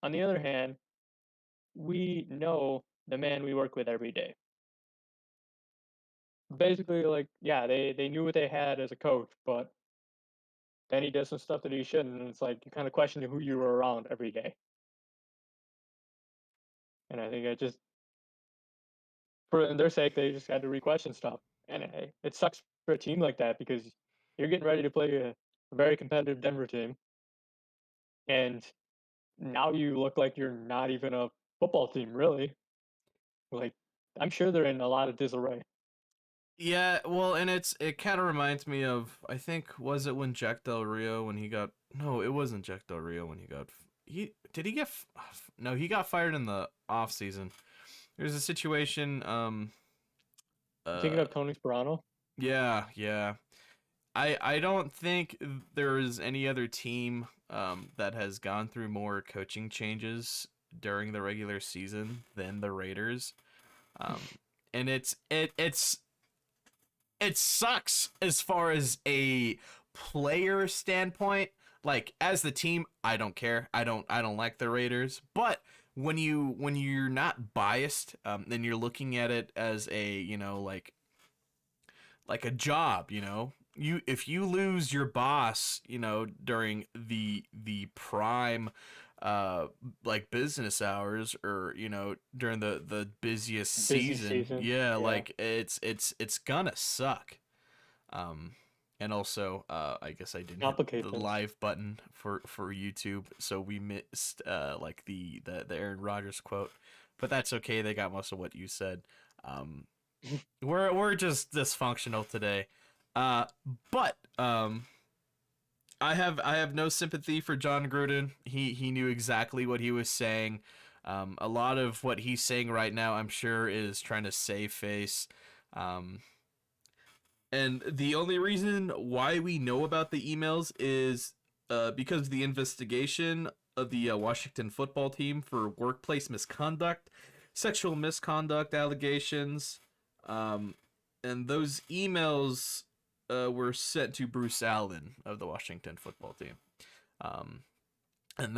On the other hand, we know the man we work with every day. Basically, like, yeah, they knew what they had as a coach, but then he does some stuff that he shouldn't, and it's like you kind of question who you were around every day. And I think it just for their sake, they just had to re-question stuff. And it sucks for a team like that because you're getting ready to play a very competitive Denver team, and now you look like you're not even a football team, really. Like, I'm sure they're in a lot of disarray. Yeah, well, and it kind of reminds me of, I think, was it when Jack Del Rio when he got, no, it wasn't Jack Del Rio when he got, he did he get no, he got fired in the off season. There's a situation, You thinking uh of Tony Sperano? yeah, yeah. I don't think there is any other team that has gone through more coaching changes during the regular season than the Raiders. And it sucks as far as a player standpoint. Like, as the team, I don't care. I don't like the Raiders. But when you're not biased, then you're looking at it as a, like a job. If you lose your boss, during the prime, like business hours, or during the busiest Busy season, season. yeah, Yeah. like it's gonna suck. And also, I guess I didn't hit Complicate the things. live button for YouTube, so we missed like the Aaron Rodgers quote, but that's okay. They got most of what you said. Um, we're just dysfunctional today. Uh, but I have no sympathy for Jon Gruden. He knew exactly what he was saying. A lot of what he's saying right now, I'm sure, is trying to save face. Um, and the only reason why we know about the emails is because of the investigation of the Washington football team for workplace misconduct, sexual misconduct allegations, um, and those emails were sent to Bruce Allen of the Washington football team. Um, and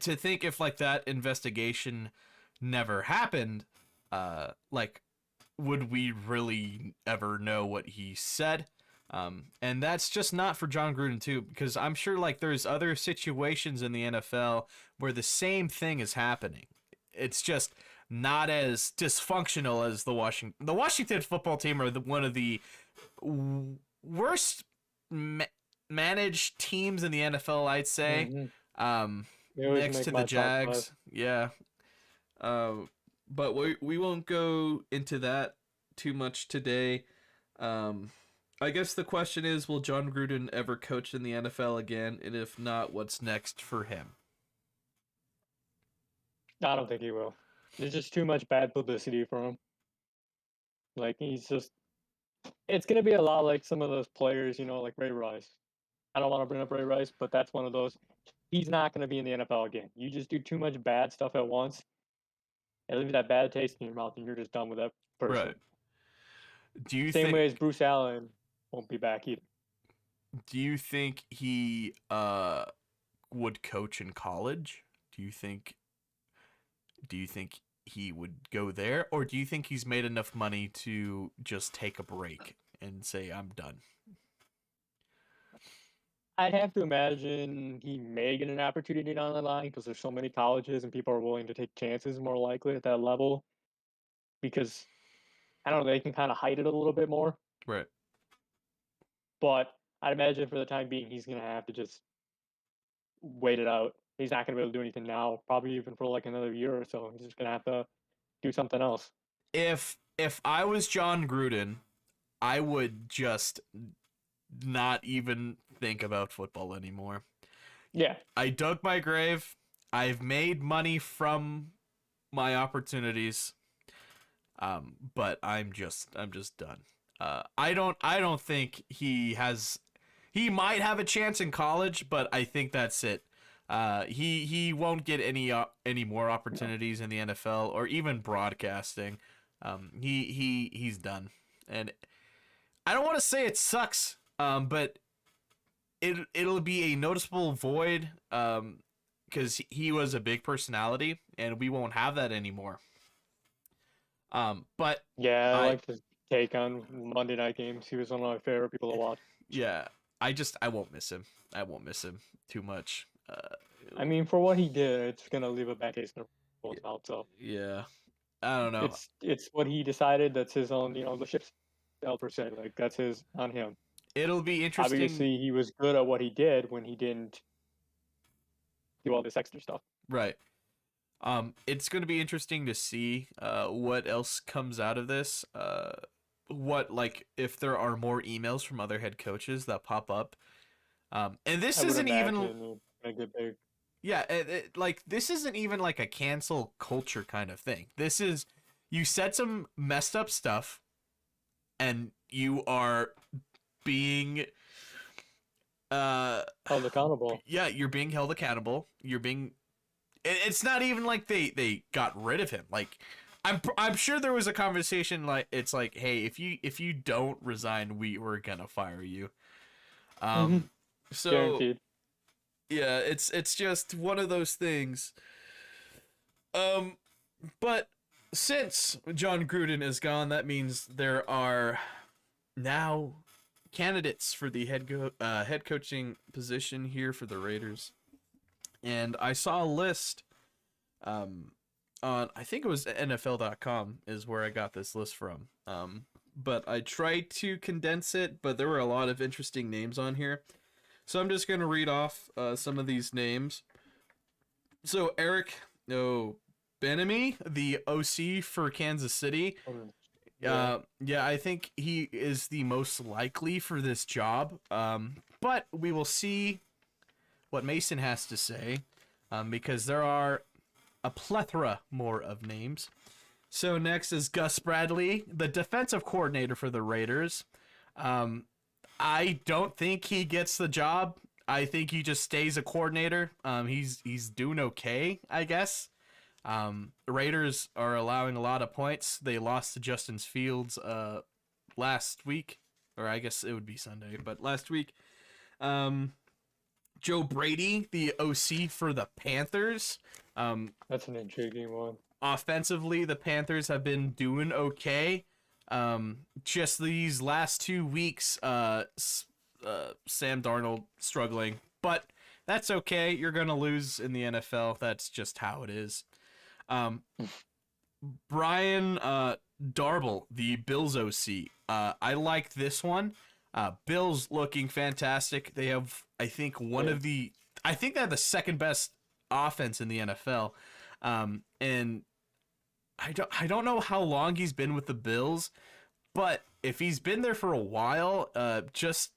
to think if like that investigation never happened, like, would we really ever know what he said? And that's just not for Jon Gruden too, because I'm sure like there's other situations in the NFL where the same thing is happening. It's just not as dysfunctional as the Washington football team are one of the worst ma- managed teams in the NFL, I'd say. Mhm. They always Next make to the my top 5. Jags, yeah. Uh, but we won't go into that too much today. Um, I guess the question is, will Jon Gruden ever coach in the NFL again? And if not, what's next for him? I don't think he will. There's just too much bad publicity for him. Like, he's just it's gonna be a lot like some of those players, like Ray Rice. I don't wanna bring up Ray Rice, but that's one of those. He's not gonna be in the NFL again. You just do too much bad stuff at once, it leaves that bad taste in your mouth, and you're just done with that Right. person. Do you Same way as think Bruce Allen won't be back either. do you think he would coach in college? Do you think do you think he would go there, or do you think he's made enough money to just take a break and say I'm done? I'd have to imagine he may get an opportunity down the line because there's so many colleges and people are willing to take chances more likely at that level because, I don't know, they can kinda hide it a little bit more, Right. but I'd imagine for the time being, he's gonna have to just wait it out. He's not gonna be able to do anything now, probably even for, like, another year or so. He's just gonna have to do something else. If I was Jon Gruden, I would just not even think about football anymore. Yeah. I dug my grave. I've made money from my opportunities. But I'm just done. I don't think he has. He might have a chance in college, but I think that's it. He won't get any more No. opportunities in the NFL or even broadcasting. He's done, and I don't want to say it sucks. But it'll be a noticeable void. because he was a big personality, and we won't have that anymore. But Yeah, I I like his take on Monday night games. He was one of my favorite people to watch. yeah, I won't miss him. I won't miss him too much. I mean, for what he did, it's gonna leave a bad taste in everyone's mouth. So Yeah, I don't know. it's what he decided. That's his own, the ship's sailed per se. Like that's his on him. It'll be interesting, Obviously, he was good at what he did when he didn't do all this extra stuff. right? It's going to be interesting to see what else comes out of this. What like if there are more emails from other head coaches that pop up. And this I would isn't even imagine a good big. yeah, like this isn't even like a cancel culture kind of thing. This is you said some messed up stuff, and you are being Held accountable. yeah, you're being held accountable. You're being it's not even like they got rid of him. Like I'm sure there was a conversation like it's like, hey, if you don't resign, we're gonna fire you. Mhm. So Guaranteed. yeah, it's just one of those things. But since Jon Gruden is gone, that means there are now candidates for the head coaching position here for the Raiders. And I saw a list on I think it was NFL.com is where I got this list from. But I tried to condense it, but there were a lot of interesting names on here. So I'm just going to read off some of these names. So Eric Bieniemy, the OC for Kansas City. Yeah, I think he is the most likely for this job. But we will see what Mason has to say, because there are a plethora more of names. So next is Gus Bradley, the defensive coordinator for the Raiders. I don't think he gets the job. I think he just stays a coordinator. He's doing okay, I guess. Raiders are allowing a lot of points. They lost to Justin Fields last week, or I guess it would be Sunday, but last week. Joe Brady, the OC for the Panthers. That's an intriguing one. Offensively, the Panthers have been doing okay. Just these last 2 weeks, Sam Darnold struggling, but that's okay. You're gonna lose in the NFL. That's just how it is. Brian Darble, the Bills OC. I like this one. Bills looking fantastic. They have, I think, I think they have the second best offense in the NFL. And I don't know how long he's been with the Bills, but if he's been there for a while, just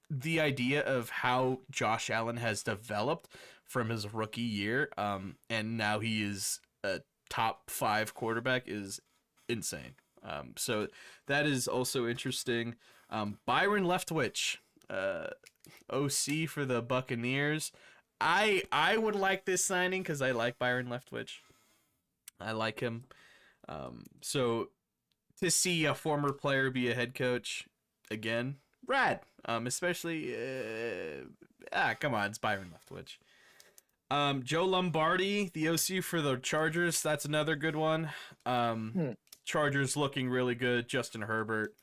the idea of how Josh Allen has developed from his rookie year, and now he is a top 5 quarterback is insane. So that is also interesting. Byron Leftwich, OC for the Buccaneers. I would like this signing because I like Byron Leftwich. I like him. So to see a former player be a head coach again, rad. Especially, come on, it's Byron Leftwich. Joe Lombardi, the OC for the Chargers. That's another good one. Chargers looking really good. Justin Herbert,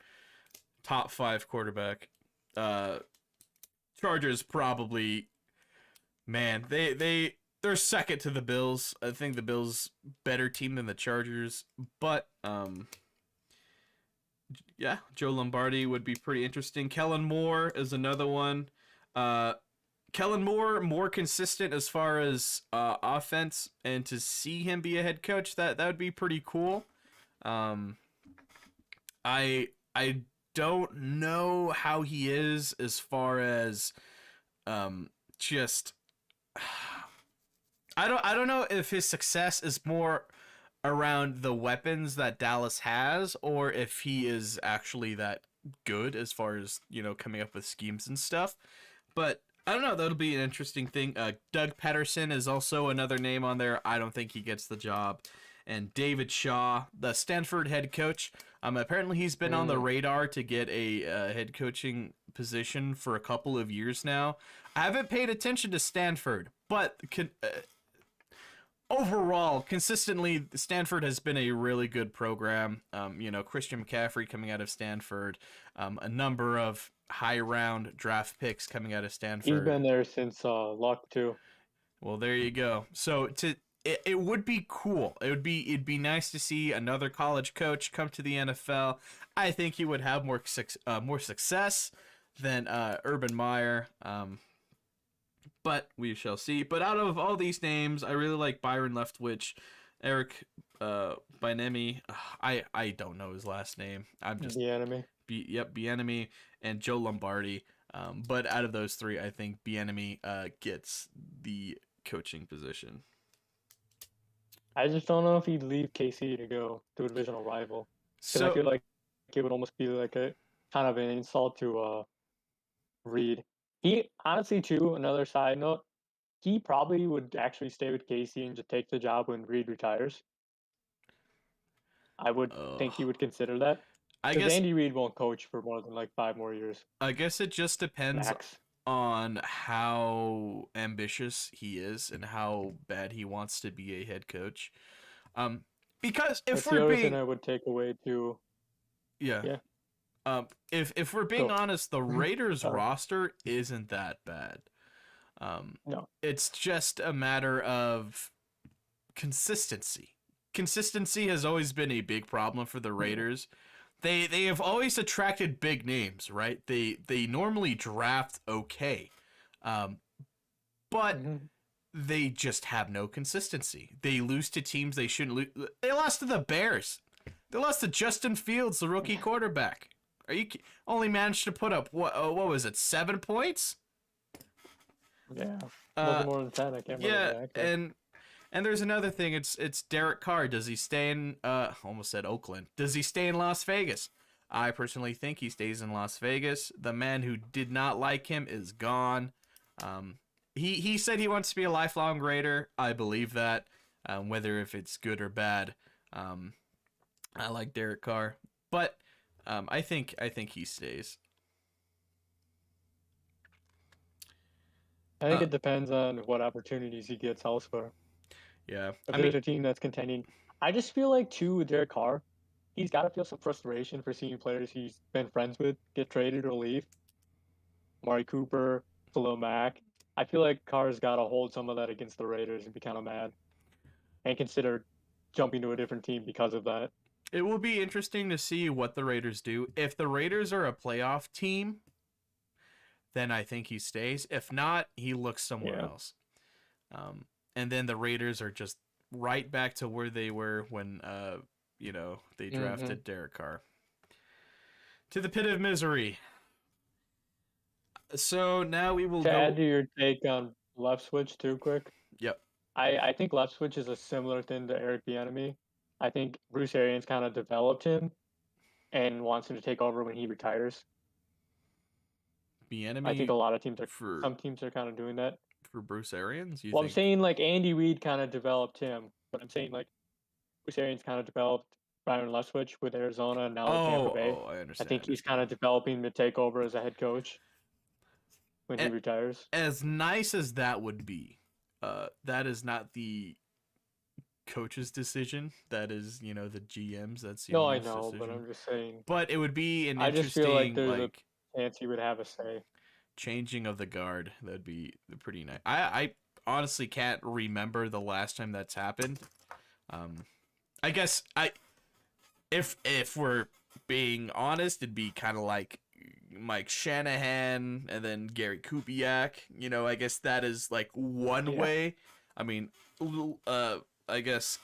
top 5 quarterback. Chargers probably, man, they're second to the Bills. I think the Bills better team than the Chargers, but yeah, Joe Lombardi would be pretty interesting. Kellen Moore is another one. Kellen Moore more consistent as far as offense, and to see him be a head coach, that would be pretty cool. I don't know how he is as far as just I don't know if his success is more around the weapons that Dallas has, or if he is actually that good as far as, coming up with schemes and stuff. But I don't know. That'll be an interesting thing. Doug Peterson is also another name on there. I don't think he gets the job. And David Shaw, the Stanford head coach. Apparently he's been on the radar to get a head coaching position for a couple of years now. I haven't paid attention to Stanford, but overall, consistently, Stanford has been a really good program. Christian McCaffrey coming out of Stanford, a number of high round draft picks coming out of He's Stanford. been there since Luck too. Well, there you go. So it would be cool. It'd be nice to see another college coach come to the NFL. I think he would have more success than Urban Meyer. But we shall see. But out of all these names, I really like Byron Leftwich, Eric Bieniemy. I don't know his last name. I'm just The enemy. Bieniemy and Joe Lombardi. But out of those three, I think Bieniemy gets the coaching position. I just don't know if he'd leave KC to go to a divisional rival. Because I So feel like it would almost be like a kind of an insult to Reed. He honestly, too, another side note, he probably would actually stay with KC and just take the job when Reed retires. I would think he would consider that. I Because guess Andy Reid won't coach for more than like 5 more years it just depends max. on how ambitious he is and how bad he wants to be a head coach. Because if That's we're the other thing being I would take away too. yeah, Yeah, if we're being go. honest, the Raiders Sorry. roster isn't that bad. No. It's just a matter of consistency. Consistency has always been a big problem for the Raiders. They have always attracted big names, right? They normally draft okay, but they just have no consistency. They lose to teams they shouldn't lose. They lost to the Bears. They lost to Justin Fields, the rookie quarterback. Only managed to put up what was it, 7 points? Yeah. Nothing more than 10. I can't remember exactly. And there's another thing. It's Derek Carr. Does he stay in? Almost said Oakland. Does he stay in Las Vegas? I personally think he stays in Las Vegas. The man who did not like him is gone. He said he wants to be a lifelong Raider. I believe that. Whether if it's good or bad, I like Derek Carr, but I think he stays. I think it depends on what opportunities he gets elsewhere. Yeah, If I mean, there's a team that's contending, I just feel like too with Derek Carr, he's got to feel some frustration for seeing players he's been friends with get traded or leave. Mari Cooper, Khalil Mack. I feel like Carr's got to hold some of that against the Raiders and be kind of mad and consider jumping to a different team because of that. it will be interesting to see what the Raiders do. If the Raiders are a playoff team, then I think he stays. If not, he looks somewhere else. And then the Raiders are just right back to where they were when they drafted Derek Carr. To the pit of misery. So now we will To go. add to your take on left switch too quick. Yep. I think left switch is a similar thing to Eric Bieniemy. I think Bruce Arians kind of developed him and wants him to take over when he retires. I think a lot of teams some teams are kind of doing that. For Bruce Arians? I'm saying like Andy Reid kind of developed him, but I'm saying like Bruce Arians kind of developed Byron Leftwich with Arizona and now with Tampa Bay. I understand. I think he's kind of developing to take over as a head coach when he retires. As nice as that would be, that is not the coach's decision. That is, the GM's. That's the I know, decision. but I'm just saying. But it would be an I interesting, just feel like there's a chance he would have a say. Changing of the guard. That'd be pretty nice. I honestly can't remember the last time that's happened. I guess if we're being honest, it'd be kind of like Mike Shanahan and then Gary Kubiak. I guess that is like one way. I mean, I guess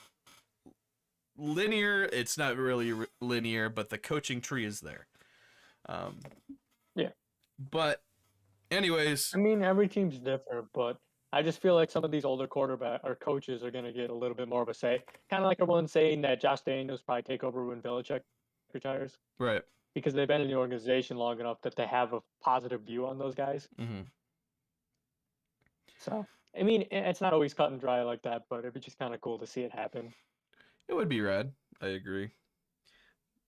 linear. It's not really linear, but the coaching tree is there. Yeah. But anyways, I mean, every team's different, but I just feel like some of these older quarterback or coaches are going to get a little bit more of a say. Kind of like everyone's saying that Josh Daniels probably take over when Belichick retires. Right. Because they've been in the organization long enough that they have a positive view on those guys. Mm-hmm. So, I mean, it's not always cut and dry like that, but it'd be just kind of cool to see it happen. It would be rad. I agree.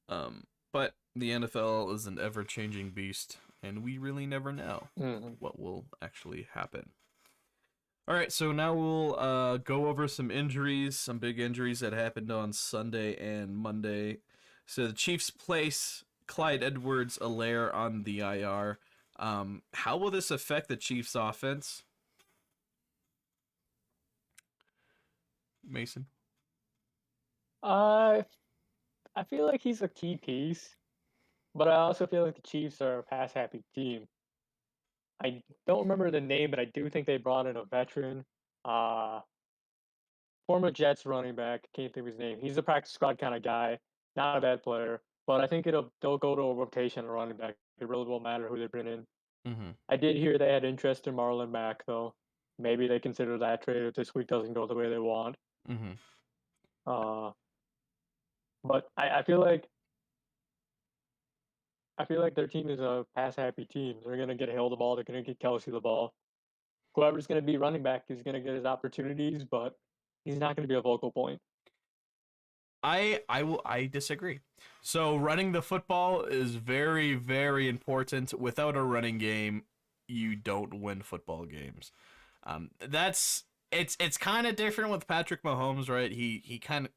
But the NFL is an ever-changing beast, and we really never know what will actually happen. All right, so now we'll go over some injuries, some big injuries that happened on Sunday and Monday. So the Chiefs place Clyde Edwards-Helaire on the IR. How will this affect the Chiefs' offense, Mason? Uh, I feel like he's a key piece, but I also feel like the Chiefs are a pass happy team. I don't remember the name, but I do think they brought in a veteran, uh, former Jets running back. Can't think of his name. He's a practice squad kind of guy, not a bad player, but I think they'll go to a rotation of running back. It really won't matter who they bring in. Mm-hmm. I did hear they had interest in Marlon Mack, though. Maybe they consider that trade if this week doesn't go the way they want. Mm-hmm. Uh, but I feel like their team is a pass happy team. They're gonna get Hill the ball. They're gonna get Kelsey the ball. Whoever's gonna be running back is gonna get his opportunities, but he's not gonna be a vocal point. I disagree. So running the football is very, very important. Without a running game, you don't win football games. That's it's kind of different with Patrick Mahomes, right? He can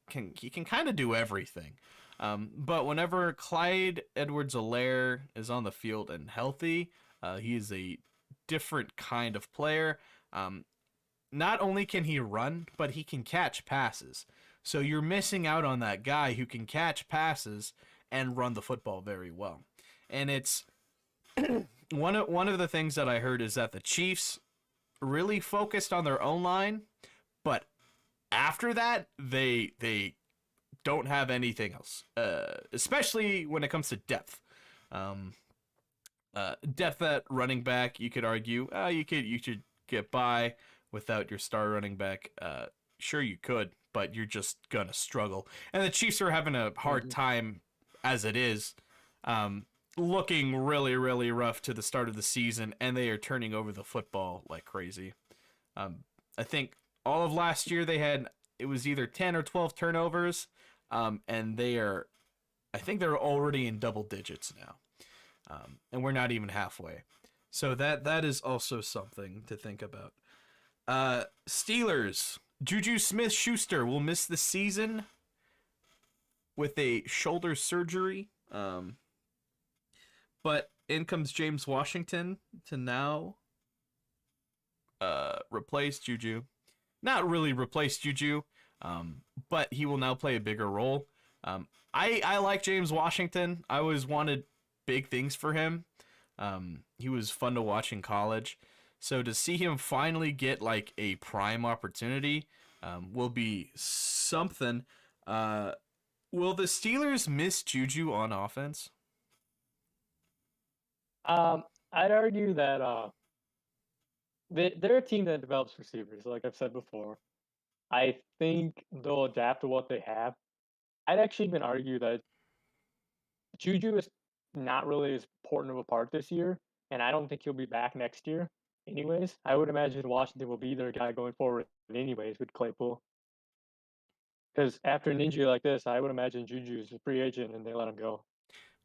kind of do everything. But whenever Clyde Edwards-Helaire is on the field and healthy, he is a different kind of player. Not only can he run, but he can catch passes. So you're missing out on that guy who can catch passes and run the football very well. And it's one of the things that I heard is that the Chiefs really focused on their own line, but after that they don't have anything else, especially when it comes to depth. Um, Depth at running back, you could argue, you should get by without your star running back. Sure, you could, but you're just gonna struggle. And the Chiefs are having a hard Mhm. time as it is, looking really, really rough to the start of the season, and they are turning over the football like crazy. I think all of last year it was either 10 or 12 turnovers, and I think they're already in double digits now, and we're not even halfway. So that is also something to think about. Steelers. Juju Smith-Schuster will miss the season with a shoulder surgery. But in comes James Washington to now replace Juju. Not really replace Juju, but he will now play a bigger role. I like James Washington. I always wanted big things for him. He was fun to watch in college. So to see him finally get like a prime opportunity will be something. Will the Steelers miss Juju on offense? I'd argue that they're a team that develops receivers, like I've said before. I think they'll adapt to what they have. I'd actually even argue that Juju is not really as important of a part this year, and I don't think he'll be back next year. Anyways, I would imagine Washington will be their guy going forward, anyways, with Claypool. Because after an injury like this, I would imagine Juju's a free agent and they let him go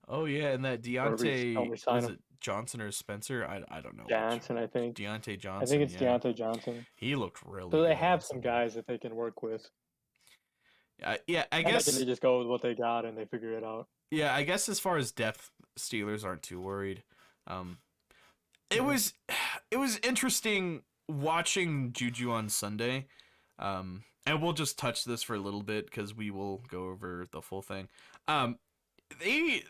Oh yeah, and that or don't Deontay, resign was him. it Johnson or Spencer? I don't know which. Johnson, I think. Deontay I think Johnson, it's yeah. Deontay Johnson. He looked really So they good on have some Sunday. guys that they can work with. Yeah, I I imagine they guess just go with what they got and they figure it out. I guess as far as depth, Steelers aren't too worried. Um, it Mhm. was it was interesting watching Juju on Sunday. And we'll just touch this for a little bit because we will go over the full thing. Um, they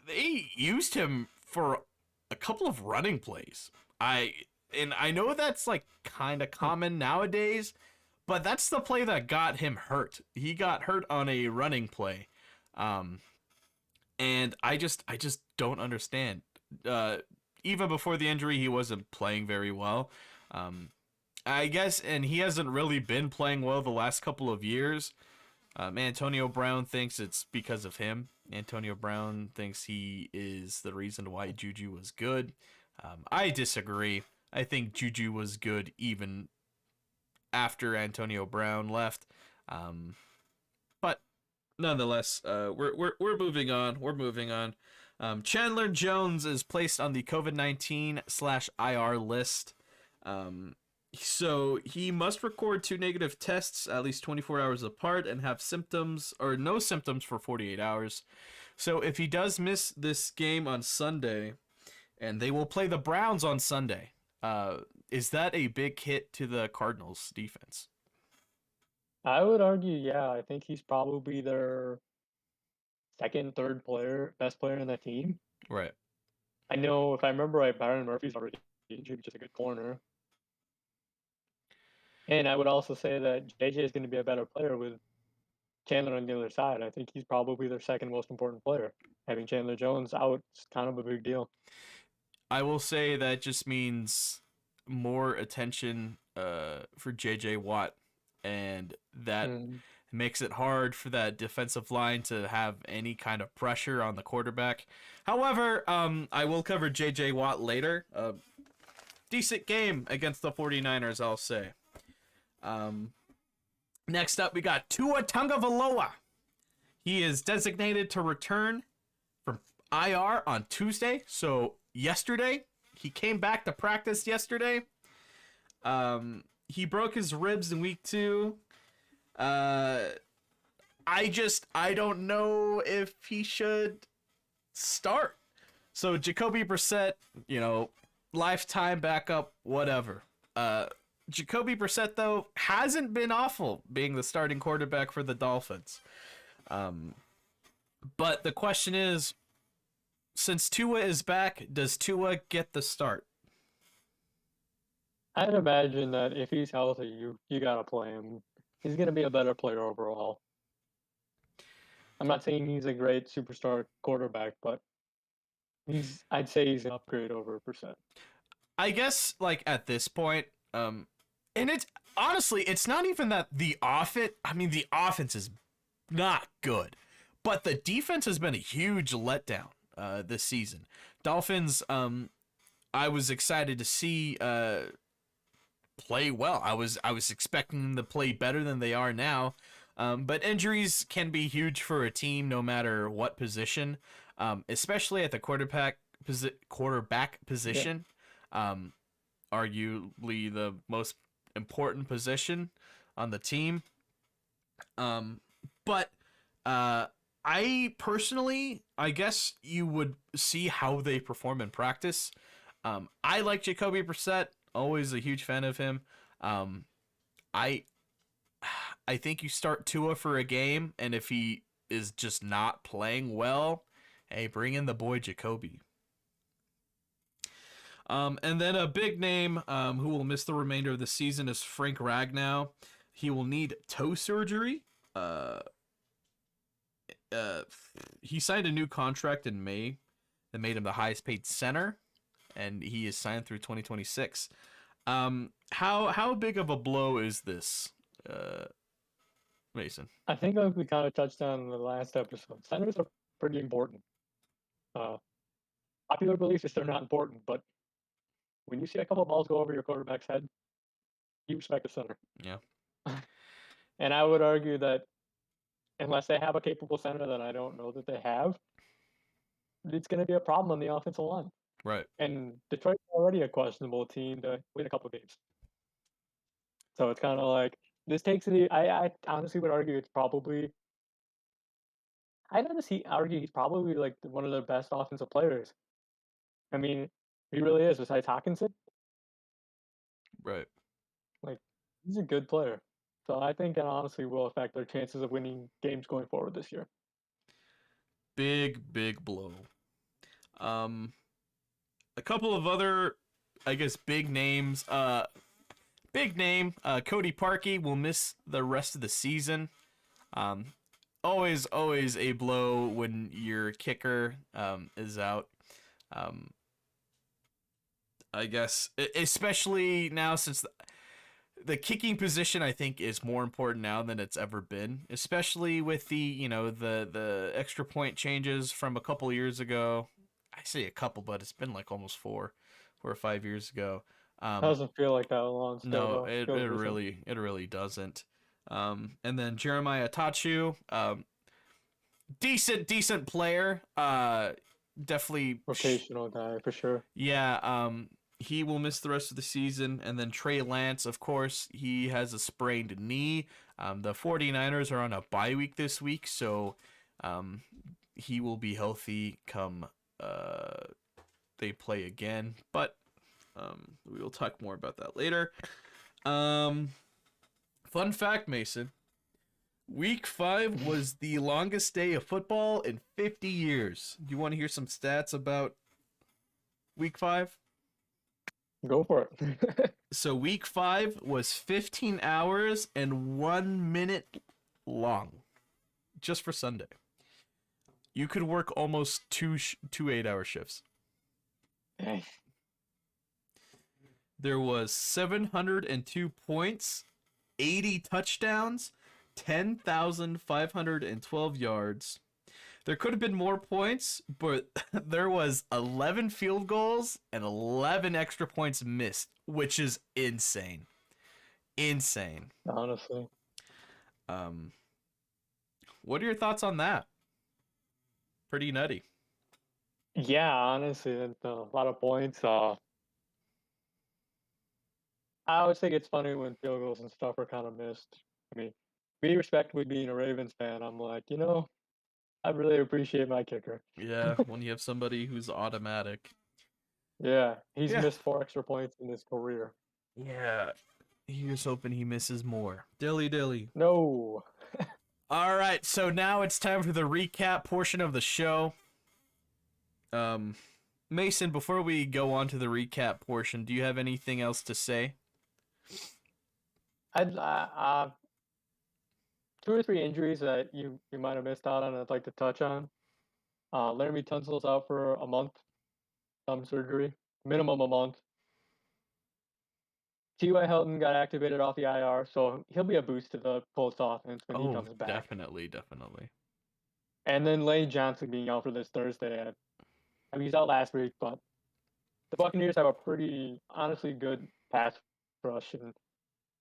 used him for a couple of running plays. I know that's like kind of common nowadays, but that's the play that got him hurt. He got hurt on a running play. Um, and I just don't understand. Uh, Even before the injury, he wasn't playing very well. Um, I guess, and he hasn't really been playing well the last couple of years. Antonio Brown thinks it's because of him. Antonio Brown thinks he is the reason why Juju was good. I disagree. I think Juju was good even after Antonio Brown left. But nonetheless, we're moving on. We're moving on. Chandler Jones is placed on the COVID-19/IR list. Um, So he must record 2 negative tests at least 24 hours apart and have symptoms or no symptoms for 48 hours. So if he does miss this game on Sunday, and they will play the Browns on Sunday, is that a big hit to the Cardinals defense? I would argue, yeah, I think he's probably their second, third best player in the team. Right. I know if I remember right, Byron Murphy's already injured, which is a good corner. And I would also say that JJ is going to be a better player with Chandler on the other side. I think he's probably their second most important player. Having Chandler Jones out is kind of a big deal. I will say that just means more attention for JJ Watt, and that Mm. makes it hard for that defensive line to have any kind of pressure on the quarterback. However, I will cover JJ Watt later. Decent game against the 49ers, I'll say. Next up, we got Tua Tagovailoa. He is designated to return from IR on Tuesday. So yesterday, he came back to practice yesterday. He broke his ribs in week 2. I don't know if he should start. So Jacoby Brissett, lifetime backup, whatever. Jacoby Brissett, though, hasn't been awful being the starting quarterback for the Dolphins. But the question is, since Tua is back, does Tua get the start? I'd imagine that if he's healthy, you got to play him. He's going to be a better player overall. I'm not saying he's a great superstar quarterback, but I'd say he's an upgrade over Brissett. I guess, like, at this point, and it's honestly, it's not even that the offense is not good, but the defense has been a huge letdown this season. Dolphins, I was excited to see play well. I was expecting them to play better than they are now. But injuries can be huge for a team no matter what position, especially at the quarterback position. Yeah. Arguably the most important position on the team. But I personally, I guess you would see how they perform in practice. I like Jacoby Brissett. Always a huge fan of him. I think you start Tua for a game, and if he is just not playing well, hey, bring in the boy Jacoby. And then a big name who will miss the remainder of the season is Frank Ragnow. He will need toe surgery. He signed a new contract in May that made him the highest paid center, and he is signed through 2026. How big of a blow is this, Mason? I think like we kind of touched on in the last episode. Centers are pretty important. Popular belief is they're not important, but when you see a couple of balls go over your quarterback's head, you respect the center. Yeah. And I would argue that unless they have a capable center that I don't know that they have, it's going to be a problem on the offensive line. Right. And Detroit's already a questionable team to win a couple of games. So it's kind of like, this takes it. I honestly would argue it's probably, I'd argue he's probably like one of the best offensive players. I mean, he really is, besides Hawkinson. Right. Like, he's a good player. So I think it honestly will affect their chances of winning games going forward this year. Big blow. A couple of other, I guess, big names. Cody Parkey will miss the rest of the season. Always a blow when your kicker is out. I guess, especially now since the kicking position, I think, is more important now than it's ever been, especially with the extra point changes from a couple years ago. I say a couple, but it's been like almost 4 or 5 years ago. Doesn't feel like that long. No, it really doesn't. And then Jeremiah Tachu, decent player. Definitely rotational guy for sure. Yeah. he will miss the rest of the season. And then Trey Lance, of course, he has a sprained knee. The 49ers are on a bye week this week, so he will be healthy come they play again. But we will talk more about that later. Fun fact, Mason. Week 5 was the longest day of football in 50 years. Do you want to hear some stats about Week 5? Go for it. So Week 5 was 15 hours and 1 minute long, just for Sunday. You could work almost two 8-hour shifts. There was 702 points, 80 touchdowns, 10,512 yards. There could have been more points, but there was 11 field goals and 11 extra points missed, which is insane. Insane. Honestly. What are your thoughts on that? Pretty nutty. Yeah, honestly, a lot of points. I always think it's funny when field goals and stuff are kind of missed. I mean, me respectfully being a Ravens fan, I'm like, I really appreciate my kicker. Yeah, when you have somebody who's automatic. Yeah, he's Yeah. missed 4 extra points in his career. Yeah. Here's hoping he misses more. Dilly. No. All right, so now it's time for the recap portion of the show. Mason, before we go on to the recap portion, do you have anything else to say? I'd 2 or 3 injuries that you might have missed out on. I'd like to touch on. Laramie Tunsil's out for a month, thumb surgery, minimum a month. T.Y. Hilton got activated off the IR, so he'll be a boost to the Colts offense when he comes back. Definitely. And then Lane Johnson being out for this Thursday. I mean, he's out last week, but the Buccaneers have a pretty, honestly, good pass rush, and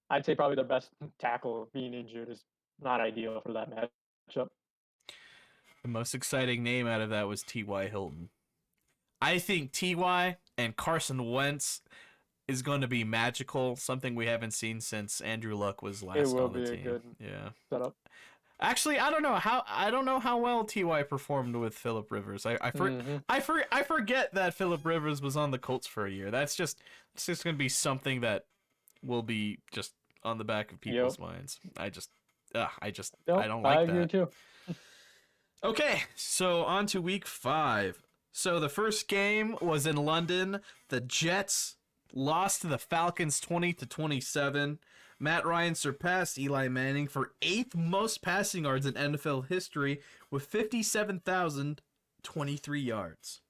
I'd say probably their best tackle being injured is not ideal for that matchup. The most exciting name out of that was T.Y. Hilton. I think T.Y. and Carson Wentz is going to be magical, something we haven't seen since Andrew Luck was last on the team. It will be a good setup. Actually, I don't know how well T.Y. performed with Phillip Rivers. I forget that Phillip Rivers was on the Colts for a year. It's just going to be something that will be just on the back of people's minds. I don't like that. Too. Okay, so on to week 5. So the first game was in London. The Jets lost to the Falcons 20-27. Matt Ryan surpassed Eli Manning for 8th most passing yards in NFL history with 57,023 yards.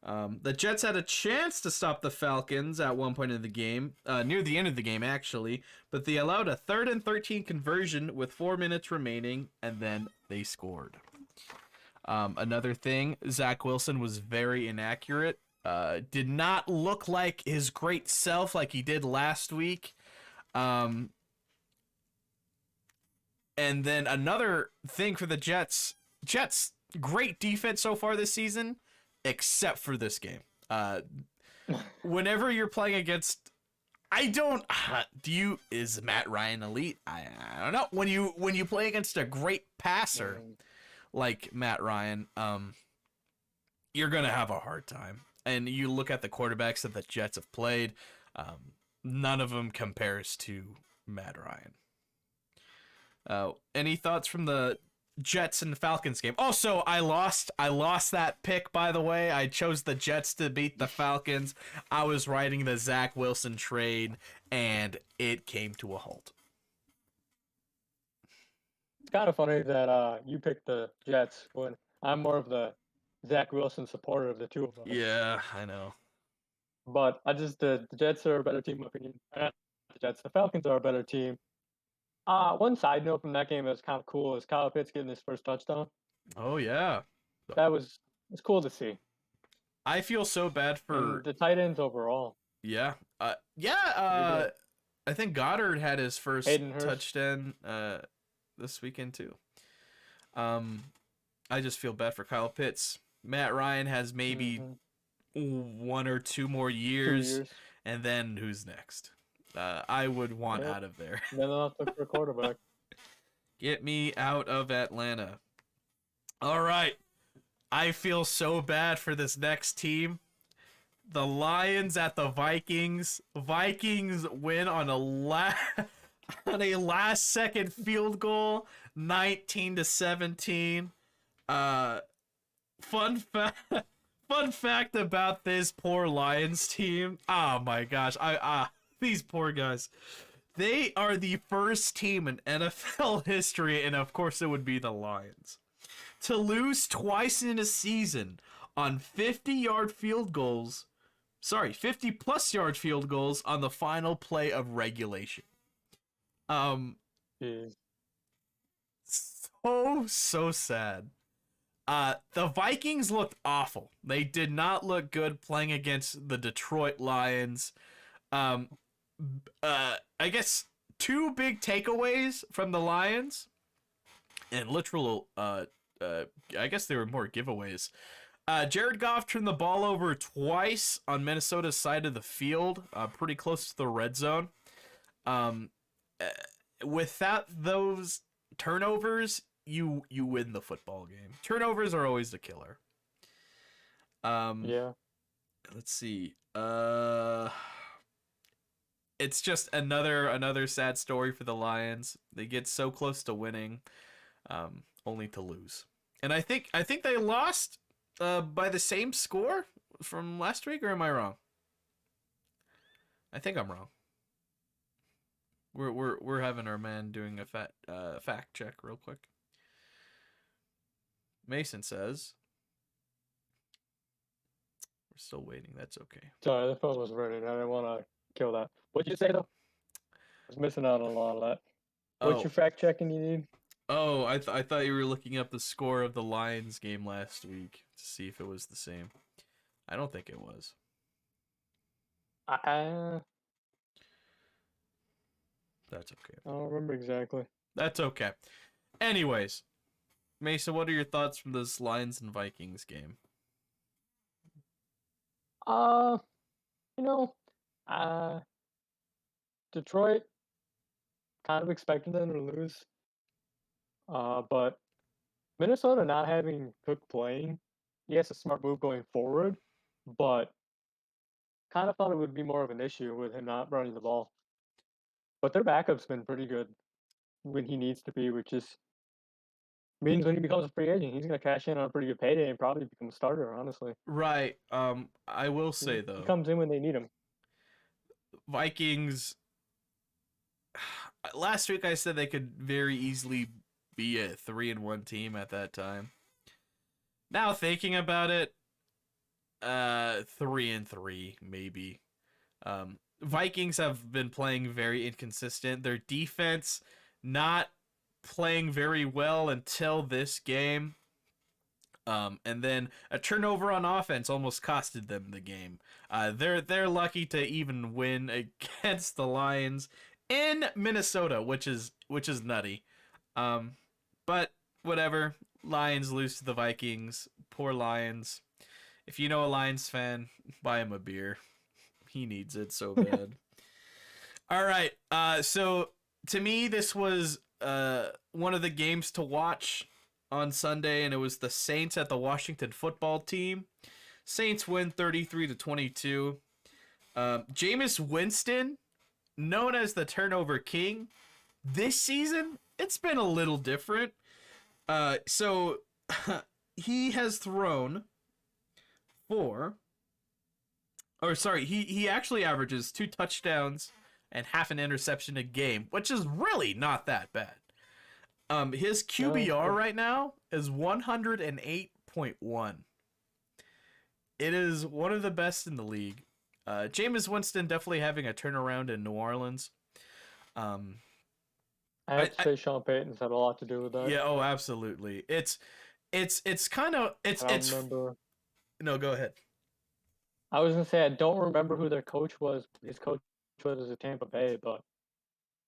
The Jets had a chance to stop the Falcons at one point in the game, near the end of the game actually, but they allowed a 3rd and 13 conversion with 4 minutes remaining, and then they scored. Another thing, Zach Wilson was very inaccurate. Did not look like his great self like he did last week. And then another thing for the Jets, great defense so far this season, except for this game. Whenever you're playing against, is Matt Ryan elite? I don't know. When you play against a great passer like Matt Ryan, you're gonna have a hard time. And you look at the quarterbacks that the Jets have played, none of them compares to Matt Ryan. Any thoughts from the Jets and Falcons game? Also, I lost that pick, by the way. I chose the Jets to beat the Falcons. I was writing the Zach Wilson trade, and it came to a halt. It's kind of funny that you picked the Jets when I'm more of the Zach Wilson supporter of the two of us. Yeah, I know. But the Jets are a better team, in my opinion. Not the Jets, the Falcons are a better team. One side note from that game that was kind of cool is Kyle Pitts getting his first touchdown. Oh yeah, It's cool to see. I feel so bad for the tight ends overall. Yeah, I think Goddard had his first touchdown this weekend too. I just feel bad for Kyle Pitts. Matt Ryan has maybe 1 or 2 more 2 years, years. and then who's next? I would want Yep. out of there. Then they'll have to look for a quarterback. Get me out of Atlanta. All right. I feel so bad for this next team. The Lions at the Vikings. Vikings win on a on a last second field goal, 19-17. Uh fun fact fun fact about this poor Lions team. Oh my gosh. These poor guys. They are the first team in NFL history, and of course it would be the Lions, to lose twice in a season on 50-yard field goals. Sorry, 50-plus yard field goals on the final play of regulation. Um, Jeez. so sad. The Vikings looked awful. They did not look good playing against the Detroit Lions. Um, I guess 2 big takeaways from the Lions, and literal, I guess they were more giveaways. Jared Goff turned the ball over twice on Minnesota's side of the field, pretty close to the red zone. Um, without those turnovers, you win the football game. Turnovers are always the killer. Yeah. Let's see. It's just another sad story for the Lions. They get so close to winning, only to lose. And I think they lost by the same score from last week, or am I wrong? I think I'm wrong. We're having our man doing a fact check real quick. Mason says we're still waiting. That's okay. Sorry, the phone was ringing. I didn't want to kill that. What'd you say though? I was missing out on a lot of that. What's your fact checking you need? Oh, I thought you were looking up the score of the Lions game last week to see if it was the same. I don't think it was. That's okay. I don't remember exactly. That's okay. Anyways, Mesa, what are your thoughts from this Lions and Vikings game? You know, Detroit kind of expected them to lose. But Minnesota not having Cook playing, yes, a smart move going forward, but kind of thought it would be more of an issue with him not running the ball. But their backup's been pretty good when he needs to be, which is means when he becomes a free agent, he's gonna cash in on a pretty good payday and probably become a starter, honestly. Right. I will say He though, comes in when they need him. Vikings. Last week I said they could very easily be a 3-1 team at that time. Now thinking about it, 3-3 maybe. Vikings have been playing very inconsistent. Their defense not playing very well until this game. And then a turnover on offense almost costed them the game. They're lucky to even win against the Lions in Minnesota, which is nutty. But whatever. Lions lose to the Vikings. Poor Lions. If you know a Lions fan, buy him a beer. He needs it so bad. All right. So to me, this was one of the games to watch on Sunday, and it was the Saints at the Washington football team. Saints win 33-22. Jameis Winston, known as the turnover king, this season it's been a little different. So he has thrown he actually averages 2 touchdowns and half an interception a game, which is really not that bad. His QBR right now is 108.1. It is one of the best in the league. Jameis Winston definitely having a turnaround in New Orleans. I have to say Sean Payton's had a lot to do with that. Yeah, oh, absolutely. It's kind of it's. Remember. No, go ahead. I was gonna say I don't remember who their coach was. His coach was at Tampa Bay, but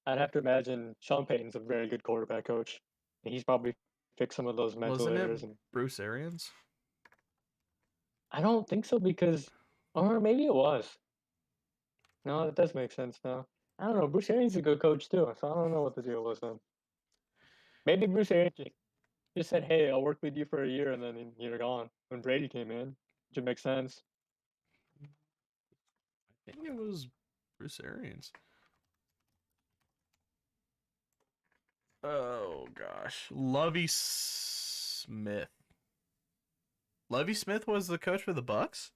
I'd have to imagine Sean Payton's a very good quarterback coach. And he's probably fixed some of those mental errors. Bruce Arians? I don't think so because Or maybe it was. No, that does make sense now. I don't know. Bruce Arians is a good coach too, so I don't know what the deal was then. Maybe Bruce Arians just said, "Hey, I'll work with you for a year," and then you're gone. When Brady came in, which makes sense. I think it was Bruce Arians. Oh gosh, Lovey Smith. Lovey Smith was the coach for the Bucks.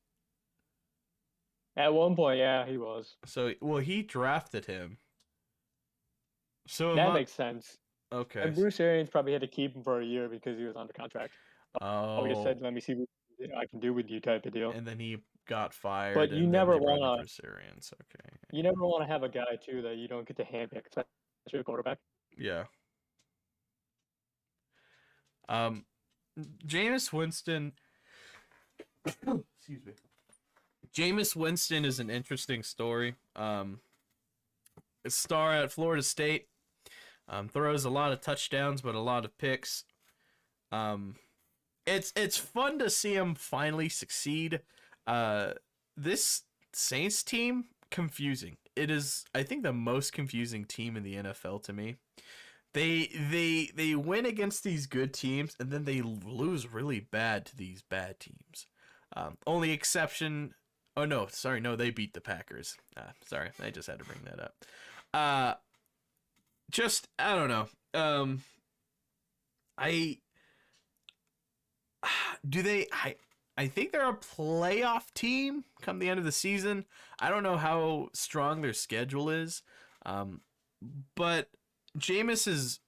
At one point, yeah, he was. So, well, he drafted him. So, That makes sense. okay. And Bruce Arians probably had to keep him for a year because he was under contract. Probably just Oh, said, "Let me see what I can do with you," type of deal. and then he got fired, But and then they brought in Bruce Arians. Okay. you never wanna have a guy too that you don't get to handpick, especially a quarterback. Yeah. Um, Jameis Winston. Excuse me. Jameis Winston is an interesting story. A star at Florida State. Throws a lot of touchdowns, but a lot of picks. Um, it's fun to see him finally succeed. This Saints team, confusing. It is, I think, the most confusing team in the NFL to me. They win against these good teams, and then they lose really bad to these bad teams. Only exception. Oh no, sorry, no, they beat the Packers. Sorry, I just had to bring that up. Just I don't know. I do they I think they're a playoff team come the end of the season. I don't know how strong their schedule is. But Jameis is,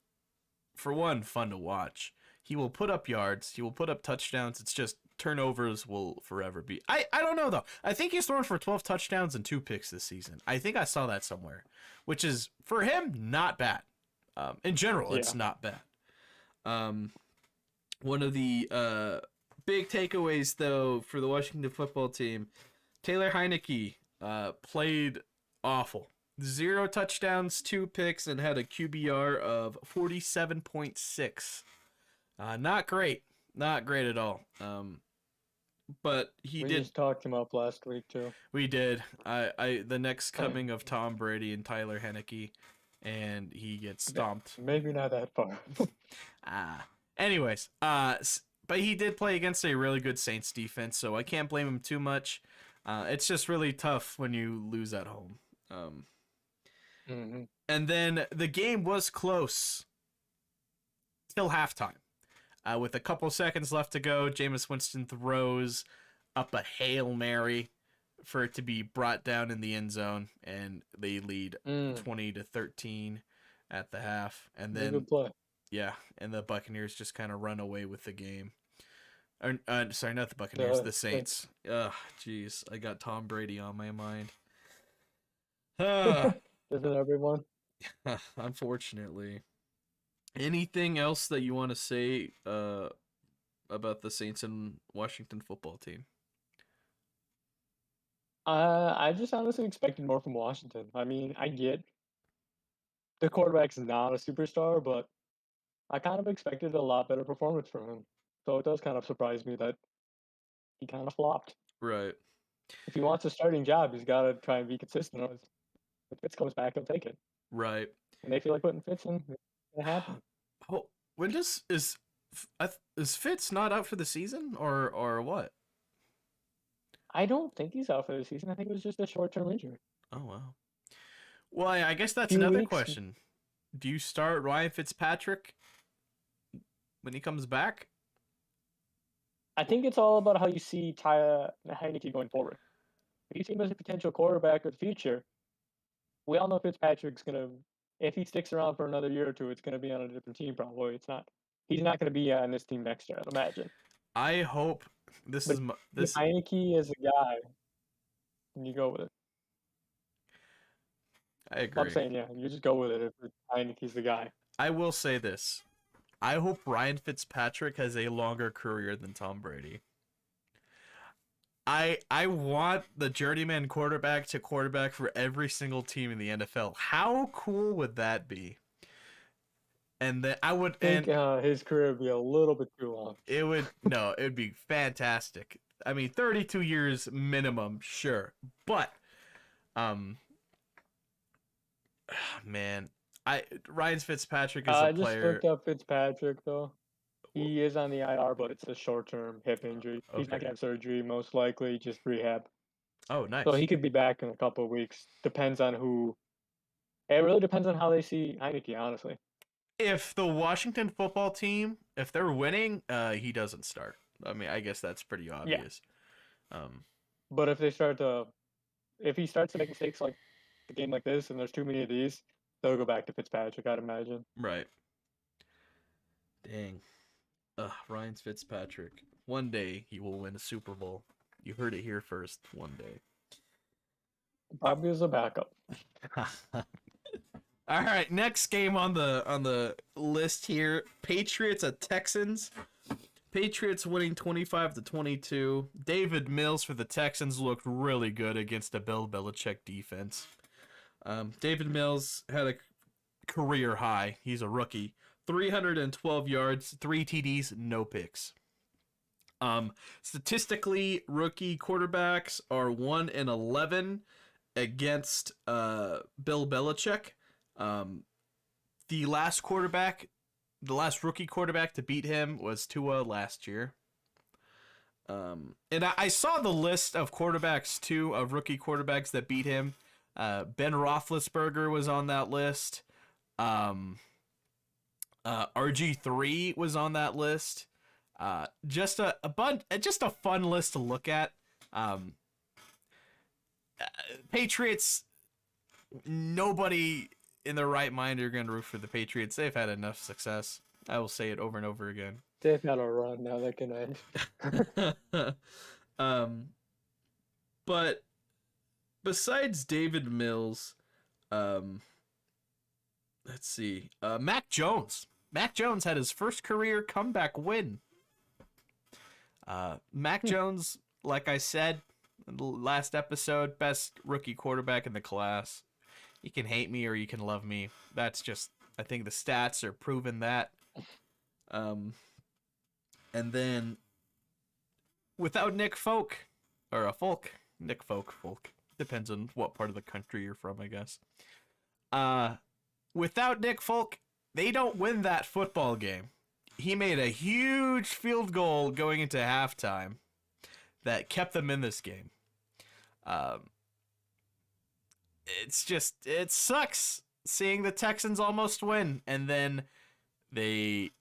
for one, fun to watch. He will put up yards. He will put up touchdowns. It's just turnovers will forever be. I don't know, though. I think he's thrown for 12 touchdowns and 2 picks this season. I think I saw that somewhere, which is, for him, not bad. In general, it's not bad. One of the big takeaways, though, for the Washington football team, Taylor Heineke played awful. 0 touchdowns, 2 picks, and had a QBR of 47.6. Not great. Not great at all. But we just talked him up last week, too. We did. The next coming of Tom Brady and Tyler Heineke, and he gets stomped. Maybe not that far. Anyways, but he did play against a really good Saints defense, so I can't blame him too much. It's just really tough when you lose at home. And then the game was close till halftime. With a couple seconds left to go, Jameis Winston throws up a Hail Mary for it to be brought down in the end zone, and they lead 20-13 at the half. And then, good play. Yeah, and the Buccaneers just kind of run away with the game. Sorry, not the Buccaneers, the Saints. Ugh, jeez, I got Tom Brady on my mind. Isn't everyone? Unfortunately. Anything else that you want to say about the Saints and Washington football team? I just honestly expected more from Washington. I mean, I get the quarterback's not a superstar, but I kind of expected a lot better performance from him. So it does kind of surprise me that he kind of flopped. Right. If he wants a starting job, he's got to try and be consistent. If Fitz comes back, he'll take it. Right. And they feel like putting Fitz in, it's gonna happen. Oh, when is Fitz not out for the season or what? I don't think he's out for the season. I think it was just a short-term injury. Oh wow. Well, I guess that's another question. Do you start Ryan Fitzpatrick when he comes back? I think it's all about how you see Tyler Heineke going forward. If you see him as a potential quarterback of the future, we all know Fitzpatrick's gonna. If he sticks around for another year or two, it's gonna be on a different team. Probably, it's not. He's not gonna be on this team next year. I'd imagine. I hope this but is this. Heineke is a guy, and you go with it. I agree. I'm saying, yeah, you just go with it if Heineke's the guy. I will say this. I hope Ryan Fitzpatrick has a longer career than Tom Brady. I want the journeyman quarterback to quarterback for every single team in the NFL. How cool would that be? And then I think his career would be a little bit too long. It would be fantastic. I mean, 32 years minimum, sure, but um, man, Ryan Fitzpatrick is a I just player. looked up Fitzpatrick though. He is on the IR, but it's a short-term hip injury. He's not Okay. gonna have surgery, most likely, just rehab. Oh, So nice. he could be back in a couple of weeks. Depends on who. It really depends on how they see Heineke, honestly. If the Washington football team, if they're winning, he doesn't start. I mean, I guess that's pretty Yeah, obvious. Um, but if he starts to make mistakes like a game like this, and there's too many of these, they'll go back to Fitzpatrick, I'd imagine. right. Dang. Ryan Fitzpatrick. One day he will win a Super Bowl. You heard it here first. One day. Probably as a backup. All right, next game on the list here: Patriots at Texans. Patriots winning 25-22. David Mills for the Texans looked really good against a Bill Belichick defense. David Mills had a career high. He's a rookie. 312 yards, 3 TDs, no picks. Statistically, rookie quarterbacks are 1-11 against Bill Belichick. The last rookie quarterback to beat him was Tua last year. And I saw the list of quarterbacks too, of rookie quarterbacks that beat him. Ben Roethlisberger was on that list. RG3 was on that list. Just a fun list to look at. Patriots. Nobody in their right mind are going to root for the Patriots. They've had enough success. I will say it over and over again. They've had a run now that can end. But besides David Mills, let's see. Mac Jones. Mac Jones had his first career comeback win. Mac Jones, like I said in the last episode, best rookie quarterback in the class. You can hate me or you can love me. That's just, I think the stats are proving that. And then without Nick Folk, Nick Folk, depends on what part of the country you're from, I guess. Without Nick Folk, they don't win that football game. He made a huge field goal going into halftime that kept them in this game. It sucks seeing the Texans almost win and then they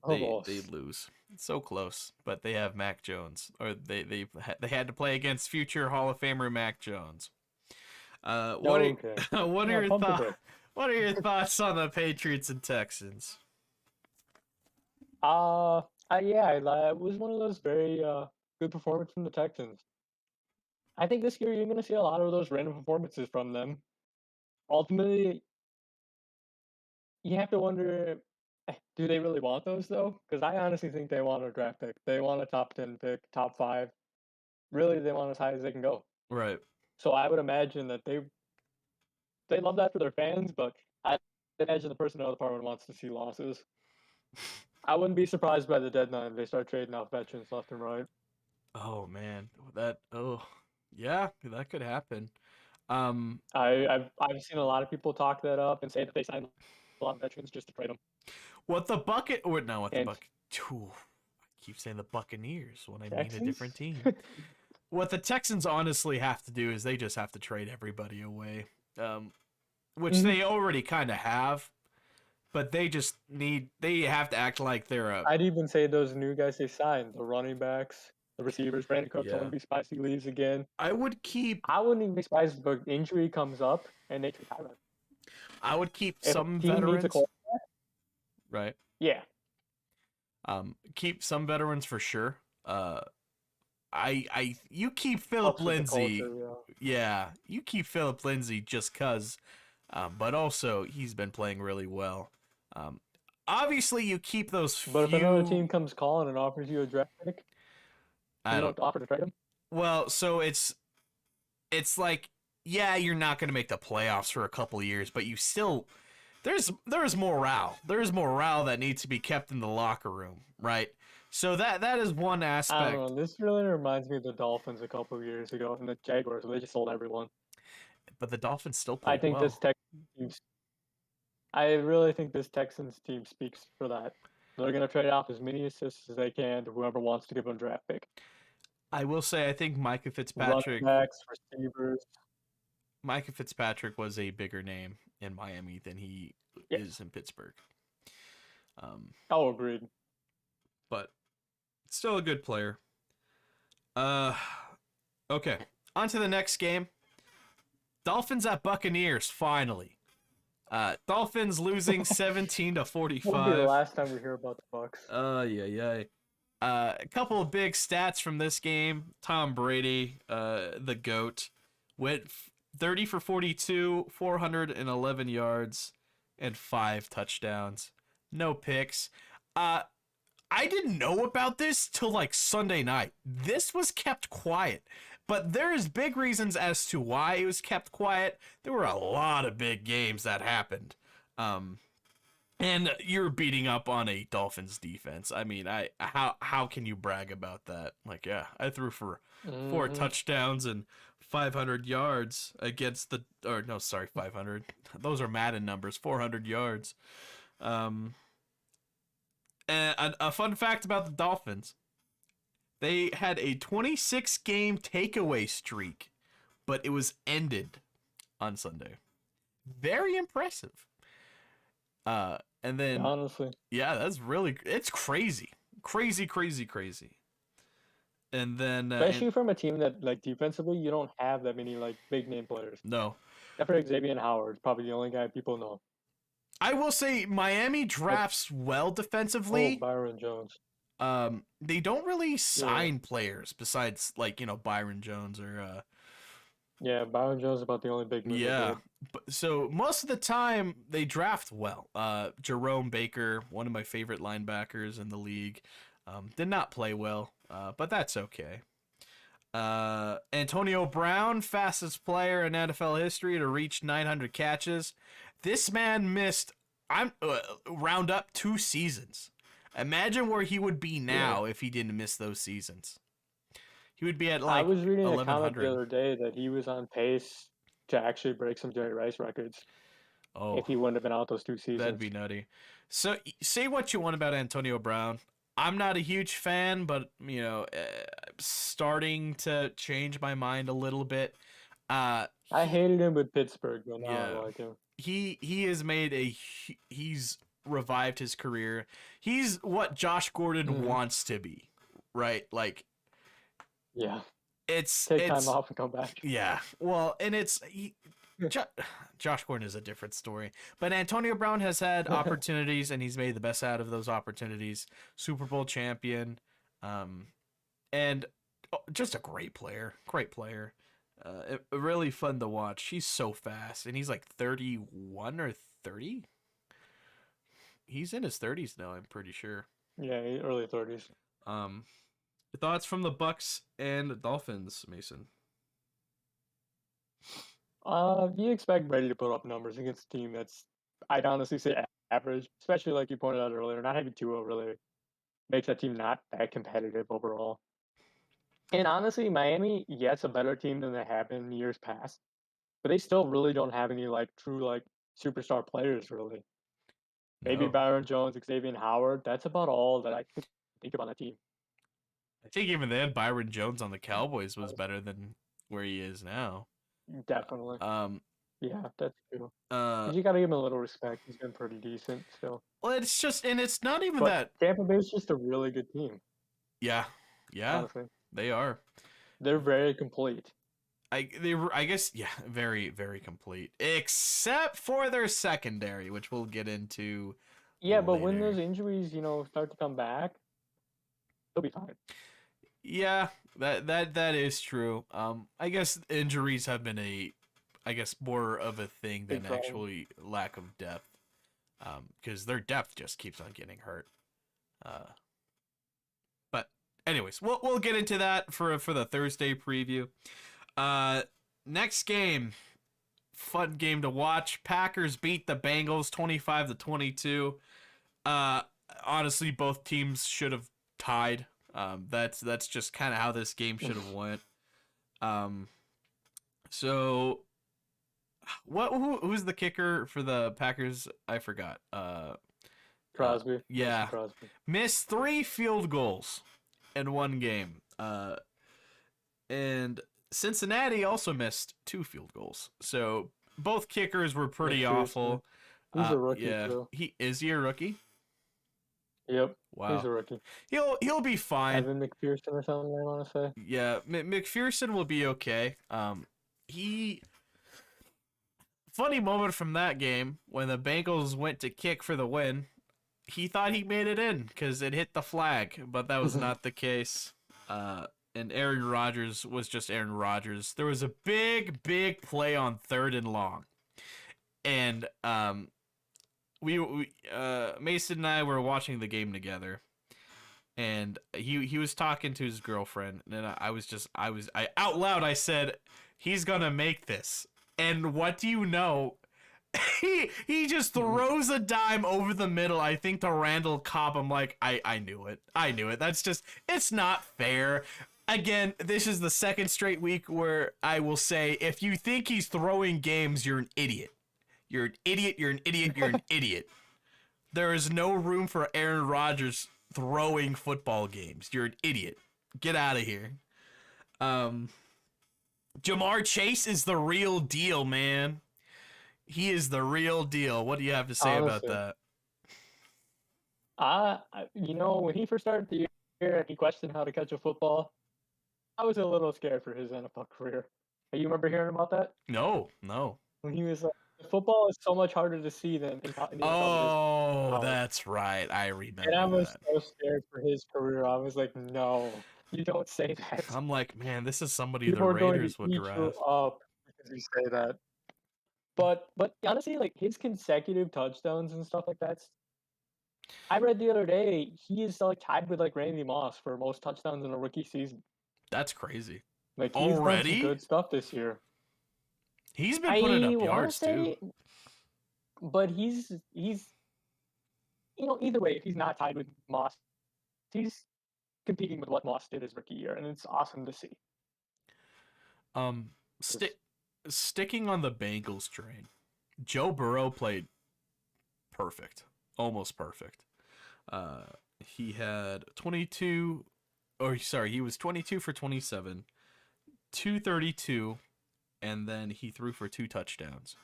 lose. It's so close, but they have Mac Jones, or they had to play against future Hall of Famer Mac Jones. What are your thoughts? What are your thoughts on the Patriots and Texans? It was one of those very good performances from the Texans. I think this year you're going to see a lot of those random performances from them. Ultimately, you have to wonder, do they really want those though? Because I honestly think they want a draft pick. They want a top 10 pick, top 5. Really, they want as high as they can go. Right. So I would imagine that they love that for their fans, but I imagine the personnel department wants to see losses. I wouldn't be surprised by the deadline if they start trading off veterans left and right. Oh man, yeah, that could happen. I've seen a lot of people talk that up and say that they signed a lot of veterans just to trade them. What the I keep saying the Buccaneers when I mean a different team. What the Texans honestly have to do is they just have to trade everybody away, which they already kind of have, but they have to act like they're I'd even say those new guys they signed, the running backs, the receivers, Brandon Cooks won't be surprised he leaves again. I wouldn't even be surprised if an injury comes up and they trade Tyrod. I would keep If some a team veterans. needs a Right. Yeah. Keep some veterans for sure. You keep Philip Lindsay. Culture, yeah, you keep Philip Lindsay just cause, but also he's been playing really well. Obviously you keep those. But if another team comes calling and offers you a draft pick, you don't offer to trade him. Well, so it's like, yeah, you're not going to make the playoffs for a couple of years, but you still there's morale. There's morale that needs to be kept in the locker room, right? So that is one I aspect. don't know. This really reminds me of the Dolphins a couple of years ago and the Jaguars. They just sold everyone. But the Dolphins still I played think this well. Texans team. I really think this Texans team speaks for that. They're going to trade off as many assists as they can to whoever wants to give them a draft pick. I will say I think Running backs, receivers. Micah Fitzpatrick was a bigger name in Miami than he is Yes. in Pittsburgh. Oh, agreed. But still a good player. Uh, okay. On to the next game. Dolphins at Buccaneers, finally. Dolphins losing 17 to Won't be the 45. last time we hear about the Bucks. Yeah. A couple of big stats from this game. Tom Brady, the GOAT, went 30 for 42, 411 yards, and 5 touchdowns. No picks. I didn't know about this till like Sunday night. This was kept quiet. But there's big reasons as to why it was kept quiet. There were a lot of big games that happened. And you're beating up on a Dolphins defense. I mean, how can you brag about that? Like, yeah, I threw for 4 touchdowns and 500 yards against 500. Those are Madden numbers. 400 yards. And a fun fact about the Dolphins: they had a 26 game takeaway streak, but it was ended on Sunday. Very impressive. And then Honestly. yeah, it's crazy. Crazy. And then Especially from a team that, like, defensively, you don't have that many, like, big name players. no. Except for Xavier Howard, probably the only guy people know. I will say Miami drafts well defensively. Byron Jones. They don't really sign players besides, like, Byron Jones or Yeah, Byron Jones is about the only big move. yeah. But, so most of the time they draft well. Jerome Baker, one of my favorite linebackers in the league, did not play well, but that's okay. Antonio Brown, fastest player in NFL history to reach 900 catches. This man missed round up 2 seasons. Imagine where he would be now if he didn't miss those seasons. He would be at like I was reading a comment 1100. the other day that he was on pace to actually break some Jerry Rice records. Oh, if he wouldn't have been out those 2 seasons. that'd be nutty. So say what you want about Antonio Brown. I'm not a huge fan, but starting to change my mind a little bit. I hated him with Pittsburgh, but now Yeah. I like him. He has made he's revived his career. He's what Josh Gordon wants to be, right? Like, Yeah. it's Take time off and come back. Yeah. Well, and Josh Gordon is a different story, but Antonio Brown has had opportunities and he's made the best out of those opportunities. Super Bowl champion, and just a great player. Really fun to watch. He's so fast, and he's like 31 or 30. He's in his 30s now, I'm pretty sure. Yeah, early 30s. Thoughts from the Bucks and Dolphins, Mason? You expect Brady to put up numbers against a team that's, I'd honestly say, average, especially like you pointed out earlier. Not having Tua really makes that team not that competitive overall. And honestly, Miami, it's a better team than they have been in years past, but they still really don't have any like true like superstar players really. Maybe Byron Jones, Xavier Howard. That's about all that I could think of on that team. I think even then, Byron Jones on the Cowboys was better than where he is now. Definitely. Yeah, that's true. Uh, You got to give him a little respect. He's been pretty decent still. well, it's not even But that. Tampa Bay's just a really good team. Yeah, Honestly, they are. they're very complete. I guess very very complete, except for their secondary, which we'll get into. Yeah, but when later. those injuries, start to come back, they'll be fine. Yeah, that is true. I guess injuries have been more of a thing than actually lack of depth. Because their depth just keeps on getting hurt. But anyways, we'll get into that for the Thursday preview. Next game, fun game to watch. Packers beat the Bengals 25-22. Uh, Honestly, both teams should have tied. That's just kind of how this game should have went. Um, so who's the kicker for the Packers? I forgot. Crosby. Yeah, Crosby. missed 3 field goals in one game. And Cincinnati also missed 2 field goals. So both kickers were pretty awful. He's a rookie yeah, too. Is he a rookie? Yep. Wow. He's a rookie. He'll be fine. Evan McPherson or something, I want to say. Yeah, McPherson will be okay. Funny moment from that game when the Bengals went to kick for the win. He thought he made it in because it hit the flag, but that was not the case. And Aaron Rodgers was just Aaron Rodgers. There was a big play on 3rd and long, and we Mason and I were watching the game together, and he was talking to his girlfriend, and I out loud I said, he's gonna make this. And what do you know? He just throws a dime over the middle, I think, to Randall Cobb. I'm like, I knew it. It's not fair. Again, this is the 2nd straight week where I will say, if you think he's throwing games, you're an idiot. You're an idiot, you're an idiot, you're an idiot. There is no room for Aaron Rodgers throwing football games. You're an idiot. Get out of here. Jamar Chase is the real deal, man. He is the real deal. What do you have to say about that? When he first started the year, he questioned how to catch a football. I was a little scared for his NFL career. You remember hearing about that? No. When he was like, football is so much harder to see than in Oh, that's right. I remember. And I was so scared for his career. I was like, no, you don't say that. I'm like, man, this is somebody People the Raiders would draft. draft. Up because you say that. But honestly, like his consecutive touchdowns and stuff like that. I read the other day he is like tied with like Randy Moss for most touchdowns in a rookie season. That's crazy. Like he's done some good stuff this year. He's been putting up yards too. But he's either way, if he's not tied with Moss, he's competing with what Moss did his rookie year, and it's awesome to see. Sticking on the Bengals train, Joe Burrow played perfect, almost perfect. He had 22, he was 22 for 27, 232, and then he threw for 2 touchdowns.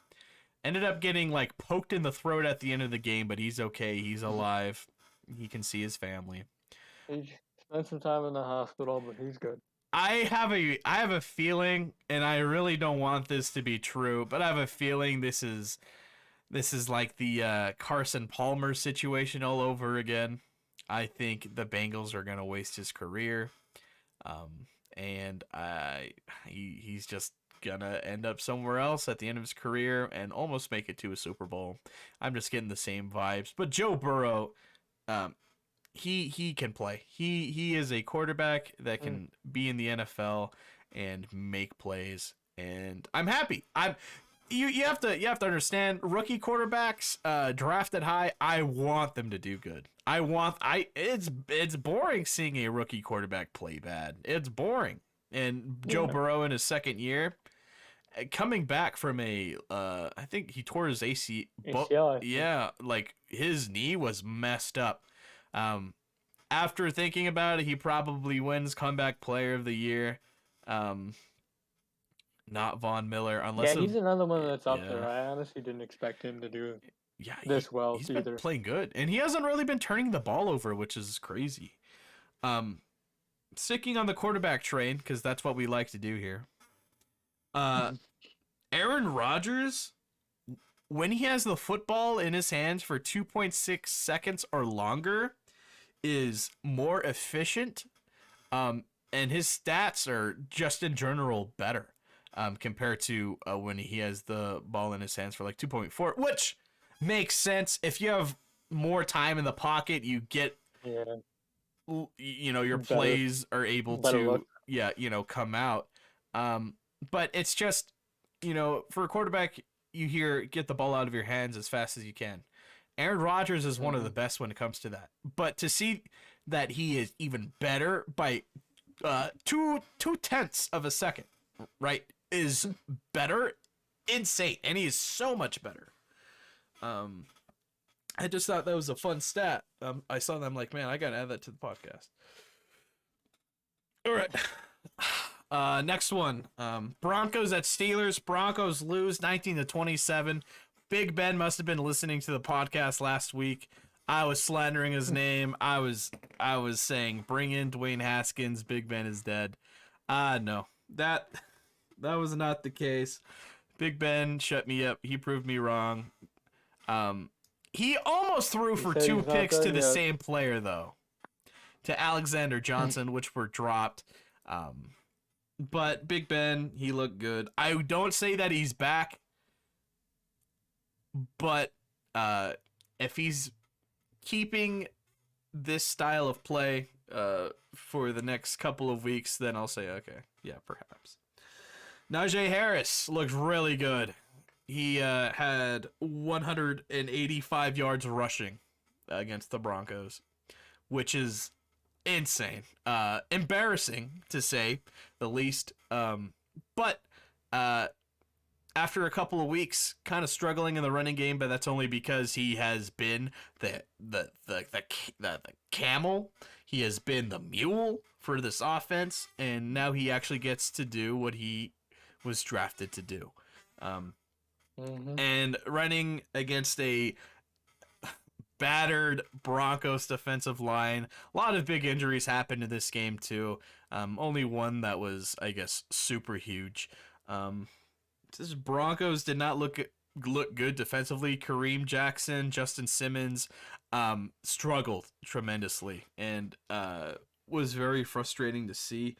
Ended up getting like poked in the throat at the end of the game, but he's okay. He's alive. He can see his family. He spent some time in the hospital, but he's good. I have a feeling, and I really don't want this to be true, but I have a feeling this is like the Carson Palmer situation all over again. I think the Bengals are gonna waste his career, and he's just gonna end up somewhere else at the end of his career and almost make it to a Super Bowl. I'm just getting the same vibes. But Joe Burrow, he can play. He is a quarterback that can be in the NFL and make plays, and I'm happy. You have to understand, rookie quarterbacks drafted high, I want them to do good. It's boring seeing a rookie quarterback play bad. It's boring. And Joe Burrow in his 2nd year, coming back from I think he tore his ACL. Yeah, like his knee was messed up. After thinking about it, he probably wins comeback player of the year. Not Von Miller, unless he's another one that's up there. I honestly didn't expect him to do this well. He's been playing good, and he hasn't really been turning the ball over, which is crazy. Sticking on the quarterback train, because that's what we like to do here. Aaron Rodgers, when he has the football in his hands for 2.6 seconds or longer, is more efficient, and his stats are just in general better. Compared to when he has the ball in his hands for like 2.4, which makes sense. If you have more time in the pocket, you get, your plays are able to, come out. But it's just, for a quarterback, you hear get the ball out of your hands as fast as you can. Aaron Rodgers is one of the best when it comes to that. But to see that he is even better by 2/10 of a second, right, is better, insane, and he is so much better. I just thought that was a fun stat. I saw them like, man, I gotta add that to the podcast. All right. Next one. Broncos at Steelers. Broncos lose 19-27. Big Ben must have been listening to the podcast last week. I was slandering his name. I was saying, bring in Dwayne Haskins. Big Ben is dead. No, that was not the case. Big Ben shut me up. He proved me wrong. He almost threw for 2 picks to the same player though, to Alexander Johnson, which were dropped. But Big Ben, he looked good. I don't say that he's back, but if he's keeping this style of play for the next couple of weeks, then I'll say, okay, yeah, perhaps. Najee Harris looked really good. He had 185 yards rushing against the Broncos, which is insane. Embarrassing, to say the least. But after a couple of weeks, kind of struggling in the running game, but that's only because he has been the camel. He has been the mule for this offense, and now he actually gets to do what he was drafted to do. And running against a battered Broncos defensive line. A lot of big injuries happened in this game too. Only one that was, I guess, super huge. This Broncos did not look good defensively. Kareem Jackson, Justin Simmons struggled tremendously and was very frustrating to see.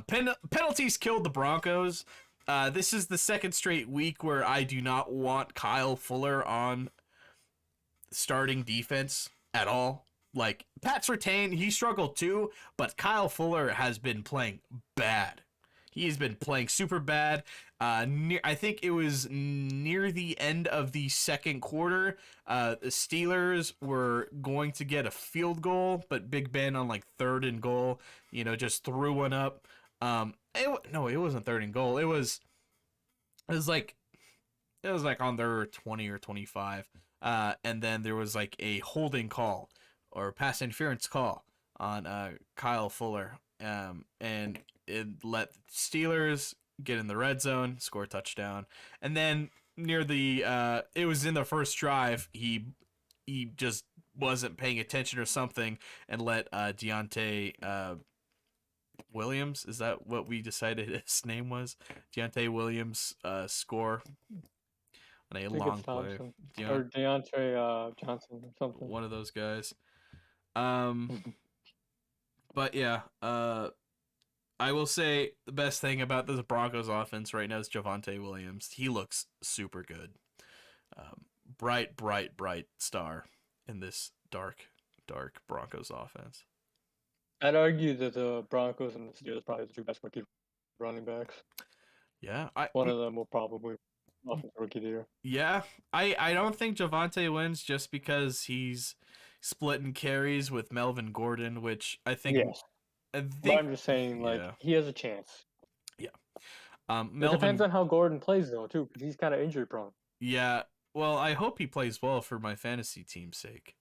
Penalties killed the Broncos. This is the second straight week where I do not want Kyle Fuller on starting defense at all. Like, Pat Surtain, he struggled too, but Kyle Fuller has been playing bad. He's been playing super bad. I think it was near the end of the second quarter. The Steelers were going to get a field goal, but Big Ben on like 3rd and goal, just threw one up. It wasn't 3rd and goal. It was like on their 20 or 25. And then there was like a holding call or pass interference call on Kyle Fuller. And it let Steelers get in the red zone, score a touchdown. And then near the it was in the first drive, he just wasn't paying attention or something and let Deontay Williams, is that what we decided his name was? Deontay Williams score on a long play. Or Deontay Johnson or something. One of those guys. But yeah, I will say the best thing about this Broncos offense right now is Javonte Williams. He looks super good. Bright star in this dark Broncos offense. I'd argue that the Broncos and the Steelers probably the 2 best rookie running backs. Yeah, one of them will probably offensive rookie of the year. Yeah, I don't think Javonte wins just because he's splitting carries with Melvin Gordon, which I think. Yes. But I'm just saying, he has a chance. Yeah. It depends on how Gordon plays, though, too, because he's kind of injury prone. Yeah. Well, I hope he plays well for my fantasy team's sake.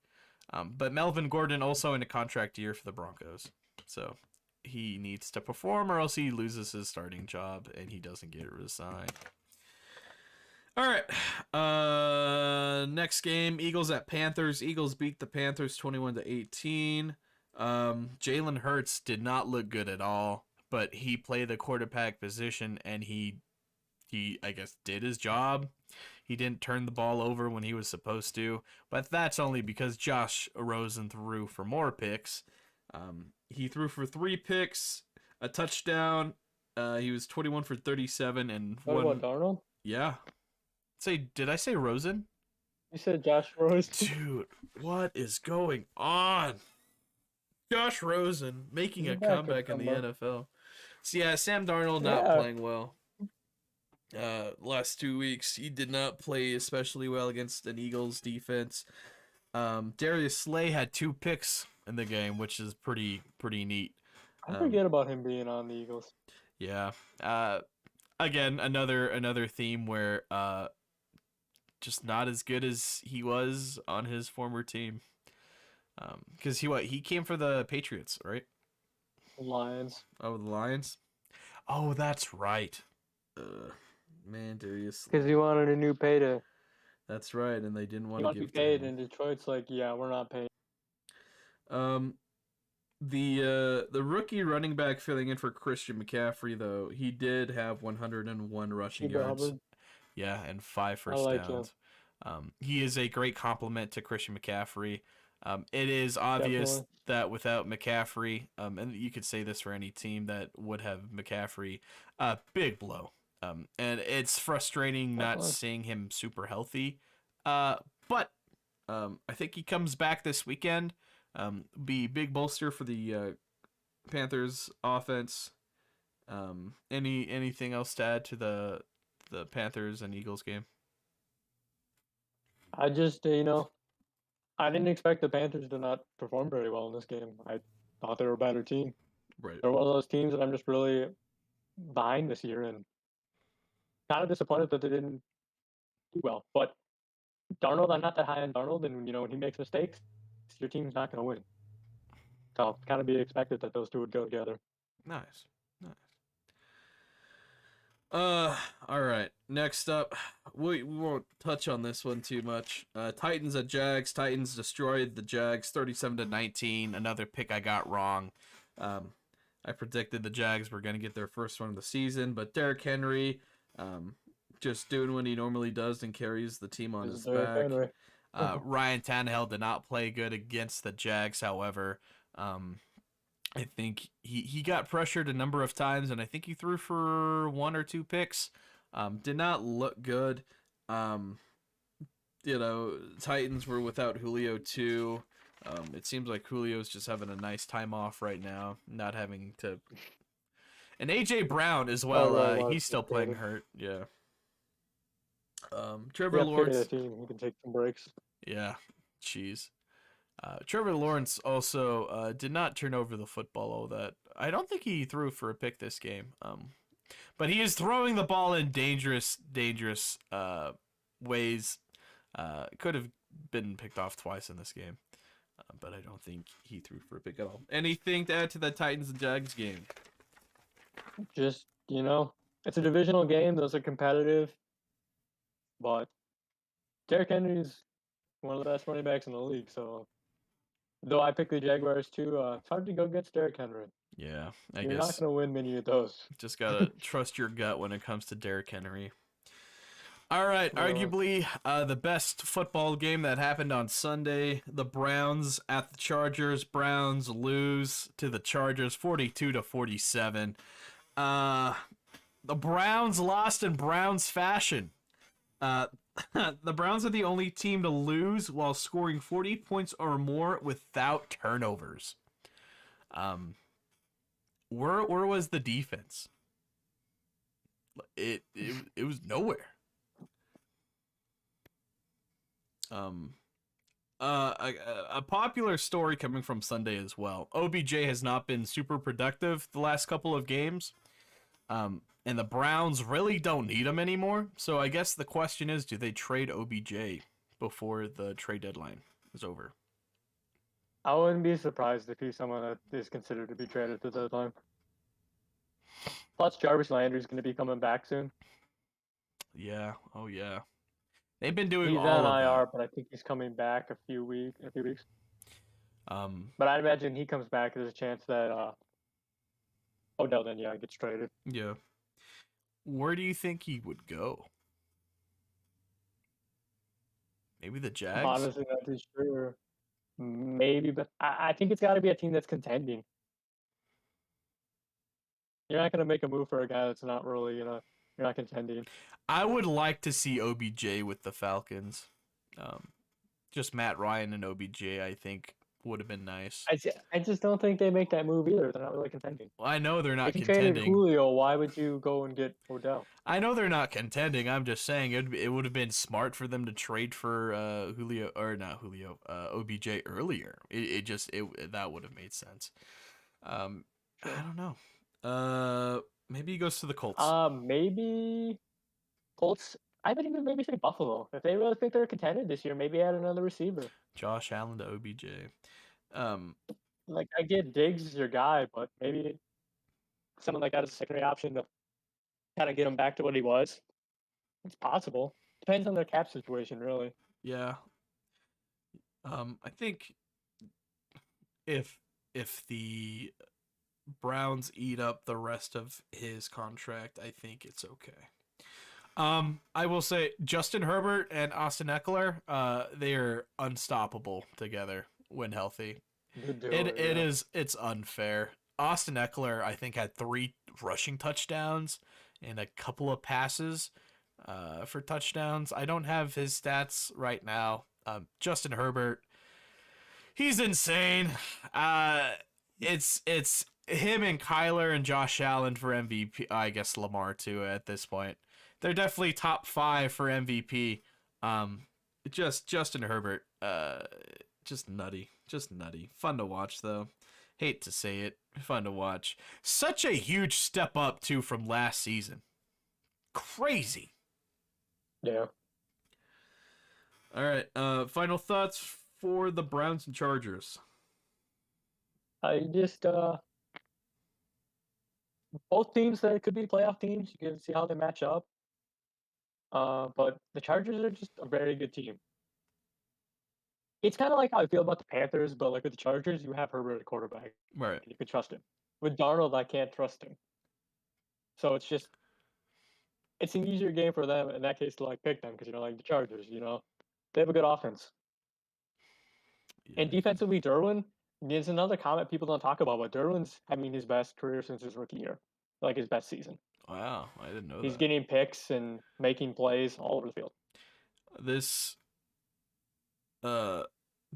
But Melvin Gordon also in a contract year for the Broncos, so he needs to perform or else he loses his starting job and he doesn't get resigned. All right. Next game, Eagles at Panthers. Eagles beat the Panthers 21-18. Jalen Hurts did not look good at all, but he played the quarterback position and he I guess did his job. He didn't turn the ball over when he was supposed to, but that's only because Josh Rosen threw for more picks. He threw for 3 picks, a touchdown. He was 21 for 37 and what, Darnold? Yeah. Did I say Rosen? You said Josh Rosen. Dude, what is going on? Josh Rosen making a comeback in the NFL. So yeah, Sam Darnold not playing well. last 2 weeks. He did not play especially well against an Eagles defense. Darius Slay had 2 picks in the game, which is pretty neat. I forget about him being on the Eagles. Yeah. Again, another theme where just not as good as he was on his former team. Because he came for the Patriots, right? Lions. Oh, the Lions. Oh, that's right. Man, Darius Because Slay. he wanted a new payday. That's right, and they didn't He want to wanted to be give to paid, him. and Detroit's like, yeah, we're not paying. Um, the rookie running back filling in for Christian McCaffrey, though, he did have 101 rushing Chuba yards. Hubbard. Yeah, and 5 I first like him. downs. He is a great compliment to Christian McCaffrey. It is obvious Definitely. that without McCaffrey, and you could say this for any team that would have McCaffrey, big blow. And it's frustrating not Definitely. seeing him super healthy. But I think he comes back this weekend. Be big bolster for the Panthers offense. Anything else to add to the Panthers and Eagles game? I just, I didn't expect the Panthers to not perform very well in this game. I thought they were a better team. Right. They're one of those teams that I'm just really behind this year and kind of disappointed that they didn't do well. But Darnold, I'm not that high on Darnold, and when he makes mistakes, your team's not going to win. So it's kind of be expected that those two would go together. Nice. Nice. All right. Next up, we won't touch on this one too much. Titans at Jags. Titans destroyed the Jags 37-19. Another pick I got wrong. I predicted the Jags were going to get their first one of the season, but Derrick Henry, just doing what he normally does and carries the team on This is his Derrick back. Henry. Ryan Tannehill did not play good against the Jags, however. I think he got pressured a number of times, and I think he threw for 1 or 2 picks. Did not look good. Titans were without Julio too. It seems like Julio's just having a nice time off right now, not having to. And AJ Brown as Probably well. really wants He's to be still playing traded. hare. Yeah. He Trevor got to carry the Lawrence. team. He can take some breaks. Yeah. Jeez. Trevor Lawrence also did not turn over the football all that. I don't think he threw for a pick this game. But he is throwing the ball in dangerous ways. Could have been picked off twice in this game, but I don't think he threw for a pick at all. Anything to add to that Titans and Jags game? Just, it's a divisional game. Those are competitive. But Derrick Henry's one of the best running backs in the league. So, though I picked the Jaguars too, it's hard to go against Derrick Henry. Yeah, I You're not guess going to win many of those. just gotta trust your gut when it comes to Derrick Henry. All right, Uh, arguably the best football game that happened on Sunday. The Browns at the Chargers. Browns lose to the Chargers 42-47. The Browns lost in Browns fashion. The Browns are the only team to lose while scoring 40 points or more without turnovers. Where was the defense? It was nowhere. A popular story coming from Sunday as well. OBJ has not been super productive the last couple of games. And the Browns really don't need him anymore. So I guess the question is, do they trade OBJ before the trade deadline is over? I wouldn't be surprised if he's someone that is considered to be traded at the deadline. Plus, Jarvis Landry's going to be coming back soon. Yeah. Oh yeah. They've been doing He's all on of that. IR, but I think he's coming back a few weeks. Um. But I'd imagine he comes back. There's a chance that Odell then gets traded. Yeah. Where do you think he would go? Maybe the Jags? Honestly, not too sure. Maybe, but I think it's got to be a team that's contending. You're not going to make a move for a guy that's not really, you're not contending. I would like to see OBJ with the Falcons. Just Matt Ryan and OBJ, I think, would have been nice. I just don't think they make that move either. They're not really contending. Well, I know they're not If you traded contending. Julio, why would you go and get Odell? I know they're not contending. I'm just saying it would have been smart for them to trade for Julio or not Julio, OBJ earlier. That would have made sense. I Sure. don't know. Maybe he goes to the Colts. Maybe Colts. I would even maybe say Buffalo. If they really think they're contending this year, maybe add another receiver. Josh Allen to OBJ. Um, Like I get Diggs is your guy, but maybe someone like that is a secondary option to kind of get him back to what he was. It's possible. Depends on their cap situation, really. yeah. I think if the Browns eat up the rest of his contract, I think it's okay. I will say Justin Herbert and Austin Eckler, they are unstoppable together when healthy. Yeah. It's unfair. Austin Eckler, I think, had 3 rushing touchdowns and a couple of passes for touchdowns. I don't have his stats right now. Justin Herbert, he's insane. It's him and Kyler and Josh Allen for MVP. I guess Lamar too at this point. They're definitely top 5 for MVP. Just Justin Herbert. Just nutty. Just nutty. Fun to watch though. Hate to say it. Fun to watch. Such a huge step up too from last season. Crazy. Yeah. All right. Final thoughts for the Browns and Chargers. I just both teams that could be playoff teams. You can see how they match up. But the Chargers are just a very good team. It's kind of like how I feel about the Panthers, but like with the Chargers, you have Herbert at quarterback, Right. and you can trust him. With Darnold, I can't trust him. So it's an easier game for them in that case to like pick them because like the Chargers, they have a good offense. And Yeah. defensively, Derwin is another comment people don't talk about, but Derwin's having his best career since his rookie year, like his best season. Wow. I didn't know He's that. getting picks and making plays all over the field. This uh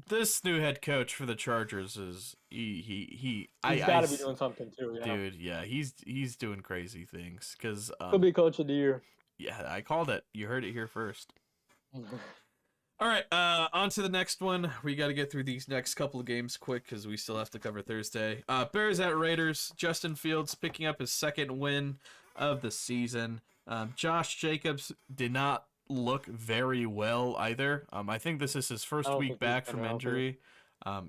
this new head coach for the Chargers is He's got to be doing something too. Yeah, dude, yeah, he's doing crazy things cuz could be coach of the year. yeah, I called it. You heard it here first. All right, on to the next one. We got to get through these next couple of games quick because we still have to cover Thursday. Bears at Raiders. Justin Fields picking up his second win of the season. Josh Jacobs did not look very well either. I think this is his I first don't week think he's back been from healthy. injury.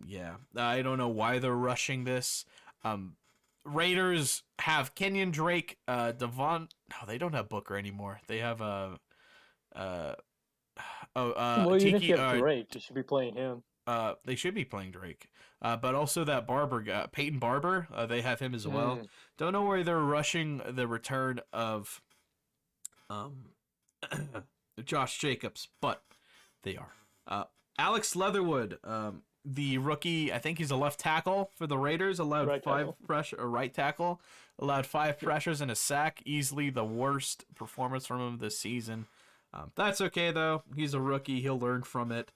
Yeah, I don't know why they're rushing this. Raiders have Kenyon Drake, Devon. No, they don't have Booker anymore. They have uh, Well, even if Tiki. you have Drake, you should be playing him. They should be playing Drake. But also that Barber guy, Peyton Barber, they have him as well. Hmm. Don't know where they're rushing the return of um, Josh Jacobs, but they are. Alex Leatherwood, the rookie, I think he's a left tackle for the Raiders, allowed Right tackle. right tackle, allowed 5 Yep. pressures and a sack, easily the worst performance from him this season. That's okay though. He's a rookie. He'll learn from it.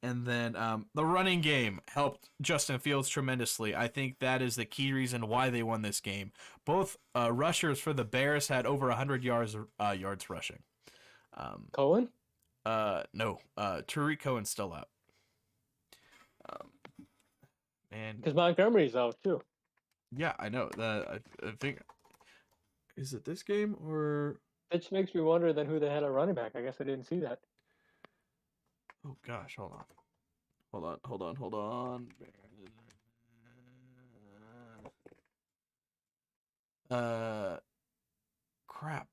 And then the running game helped Justin Fields tremendously. I think that is the key reason why they won this game. Both rushers for the Bears had over 100 yards rushing. Cohen? No, Tariq Cohen's still out. And Because Montgomery's out too. yeah, I know. I think is it this game or Which makes me wonder then who they had at running back. I guess I didn't see that. oh gosh, hold on. Uh, crap.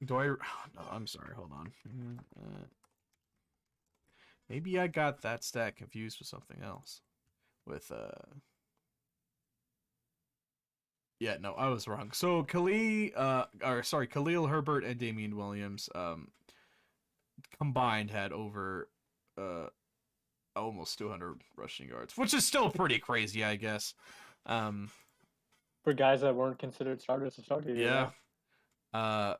Do I? No, I'm sorry. Hold on. Maybe I got that stat confused with something else. With yeah, no, I was wrong. So Khalil Herbert and Damian Williams combined had over almost 200 rushing yards, which is still pretty crazy, I guess. For guys that weren't considered starters to start the year. Yeah.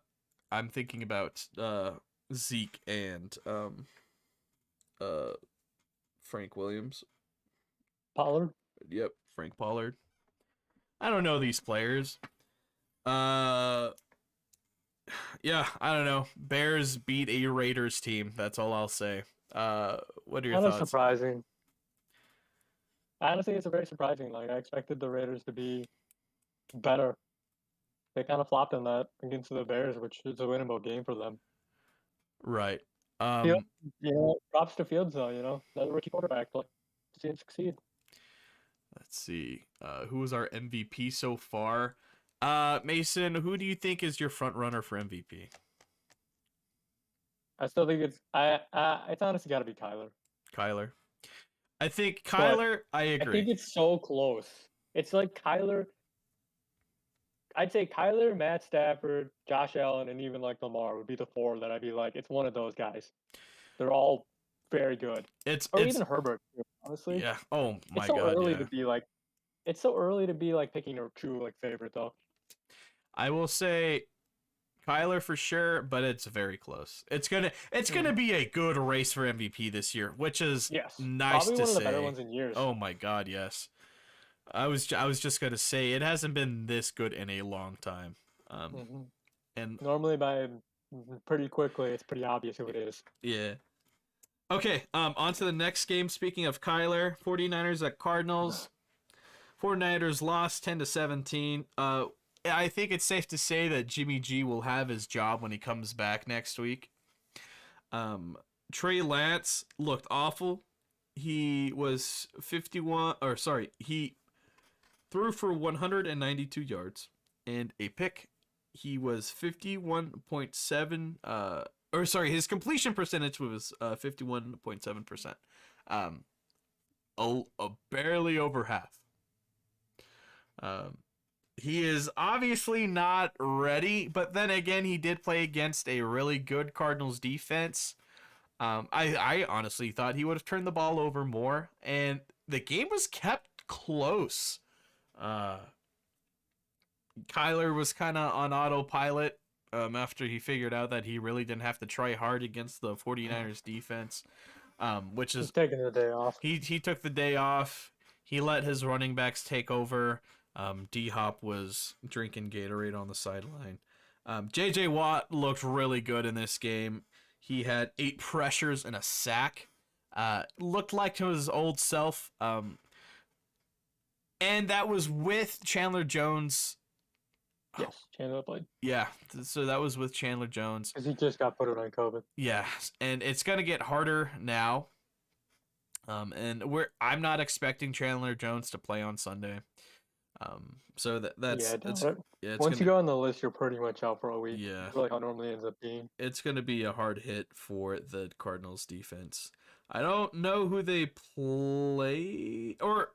I'm thinking about Zeke and Frank Williams. Pollard. Yep, Frank Pollard. I don't know these players. Uh, yeah, I don't know. Bears beat a Raiders team. That's all I'll say. What are your Kind of thoughts? surprising. Honestly, it's a very surprising. Like I expected the Raiders to be better. They kind of flopped in that against the Bears, which is a winnable game for them. Right. Field, Um, props to Fields though. Another rookie quarterback. Like to see him succeed. let's see. Who was our MVP so far? Mason, who do you think is your front runner for MVP? I still think it's honestly got to be Kyler, Kyler. I think but Kyler. I I agree. think it's so close. It's like Kyler. I'd say Kyler, Matt Stafford, Josh Allen, and even like Lamar would be the four that I'd be like, it's one of those guys. They're all very good. Or It's even Herbert, honestly. yeah. Oh It's my so God, early yeah. to be like it's so early to be like picking a true like favorite though. I will say Kyler for sure, but it's very close. It's gonna Mhm. be a good race for MVP this year, which is Yes. nice Probably to one of the better say. ones in years. Oh my God, yes. I was just gonna say it hasn't been this good in a long time. Um, Hmm. and Normally by pretty quickly it's pretty obvious who it is. yeah. Okay, on to the next game. Speaking of Kyler, 49ers at Cardinals. 49ers lost 10-17. I think it's safe to say that Jimmy G will have his job when he comes back next week. Um, Trey Lance looked awful. He was 51, or sorry, he threw for 192 yards and a pick. He was 51.7 or sorry, his completion percentage was 51.7%. Um a barely over half. Um he is obviously not ready, but then again, he did play against a really good Cardinals defense. I honestly thought he would have turned the ball over more, and the game was kept close. Uh, Kyler was kind of on autopilot after he figured out that he really didn't have to try hard against the 49ers defense, which He's is taking the day off. he took the day off. He let his running backs take over. D Hop was drinking Gatorade on the sideline. JJ Watt looked really good in this game. He had 8 pressures and a sack. Looked like his old self. And that was with Chandler Jones. Yes, Chandler played. Yeah, so that was with Chandler Jones. Because he just got put on COVID. Yeah, and it's gonna get harder now. And I'm not expecting Chandler Jones to play on Sunday. So Yeah, I that's doubt it. yeah, it's Once you gonna go on the list, you're pretty much out for a week. yeah, Really how it normally ends up being. it's gonna be a hard hit for the Cardinals defense. I don't know who they play, or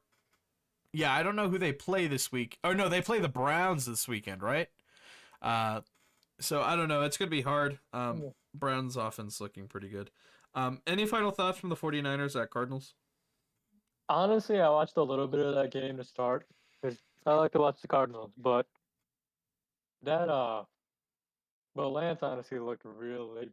yeah, I don't know who they play this week. Oh no, they play the Browns this weekend, right? Uh, so I don't know. It's gonna be hard. Yeah. Browns offense looking pretty good. Any final thoughts from the 49ers at Cardinals? Honestly, I watched a little bit of that game to start because I like to watch the Cardinals, but that but Lance honestly looked really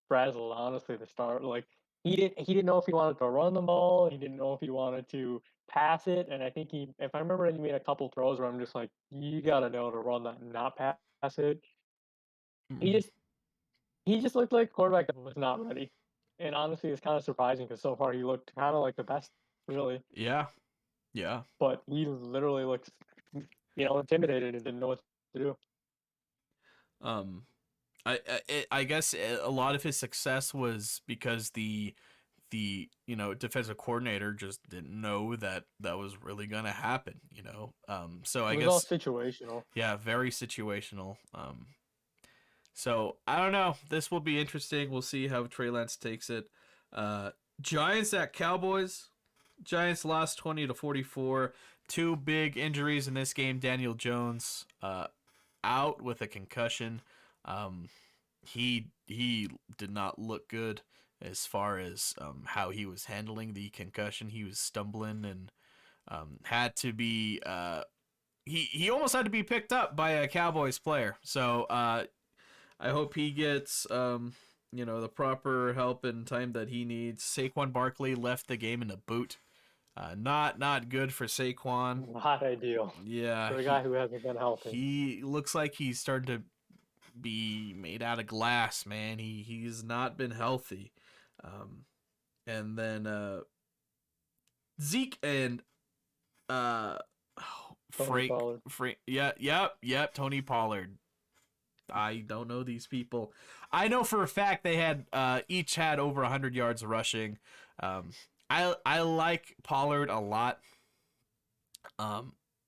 frazzled. Honestly, to start, like he didn't know if he wanted to run the ball, he didn't know if he wanted to pass it, and I think if I remember, he made a couple throws where I'm just like, you gotta know to run that, and not pass it. He Mm. just he just looked like a quarterback that was not ready, and honestly, it's kind of surprising because so far he looked kind of like the best, really, Yeah, yeah. but he literally looked intimidated and didn't know what to do. Um, I guess a lot of his success was because the defensive coordinator just didn't know that that was really gonna happen. So It I was all guess situational. yeah, very situational. So I don't know. This will be interesting. We'll see how Trey Lance takes it. Uh, Giants at Cowboys. Giants lost 20-44. Two big injuries in this game. Daniel Jones out with a concussion. Um, he did not look good as far as how he was handling the concussion. He was stumbling and had to be he almost had to be picked up by a Cowboys player. So I hope he gets the proper help and time that he needs. Saquon Barkley left the game in a boot. Not good for Saquon. Not ideal Yeah, for a guy who hasn't been healthy. he looks like he's starting to be made out of glass, man. He's not been healthy. Um, and then Zeke and uh, Tony Pollard. Tony Pollard. I don't know these people. I know for a fact they had each had over 100 yards rushing. Um, I like Pollard a lot.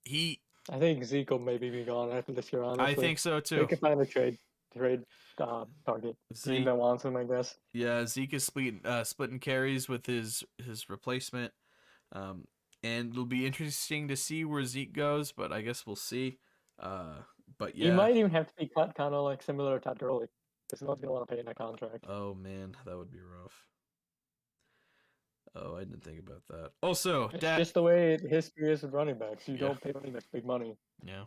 He I think Zeke will maybe be gone after this year, I honestly. think so They too. could find a trade target. Green Zeke Bay wants him, I guess. Yeah, Zeke is splitting carries with his replacement. Um, and it'll be interesting to see where Zeke goes, but I guess we'll see. But He yeah. might even have to be cut kind of like similar to Todd Gurley, because no one's going to want to pay in that contract. Oh man, that would be rough. Oh, I didn't think about that. Also, It's just the way history is with running backs. You Yeah. don't pay running backs big money. Yeah.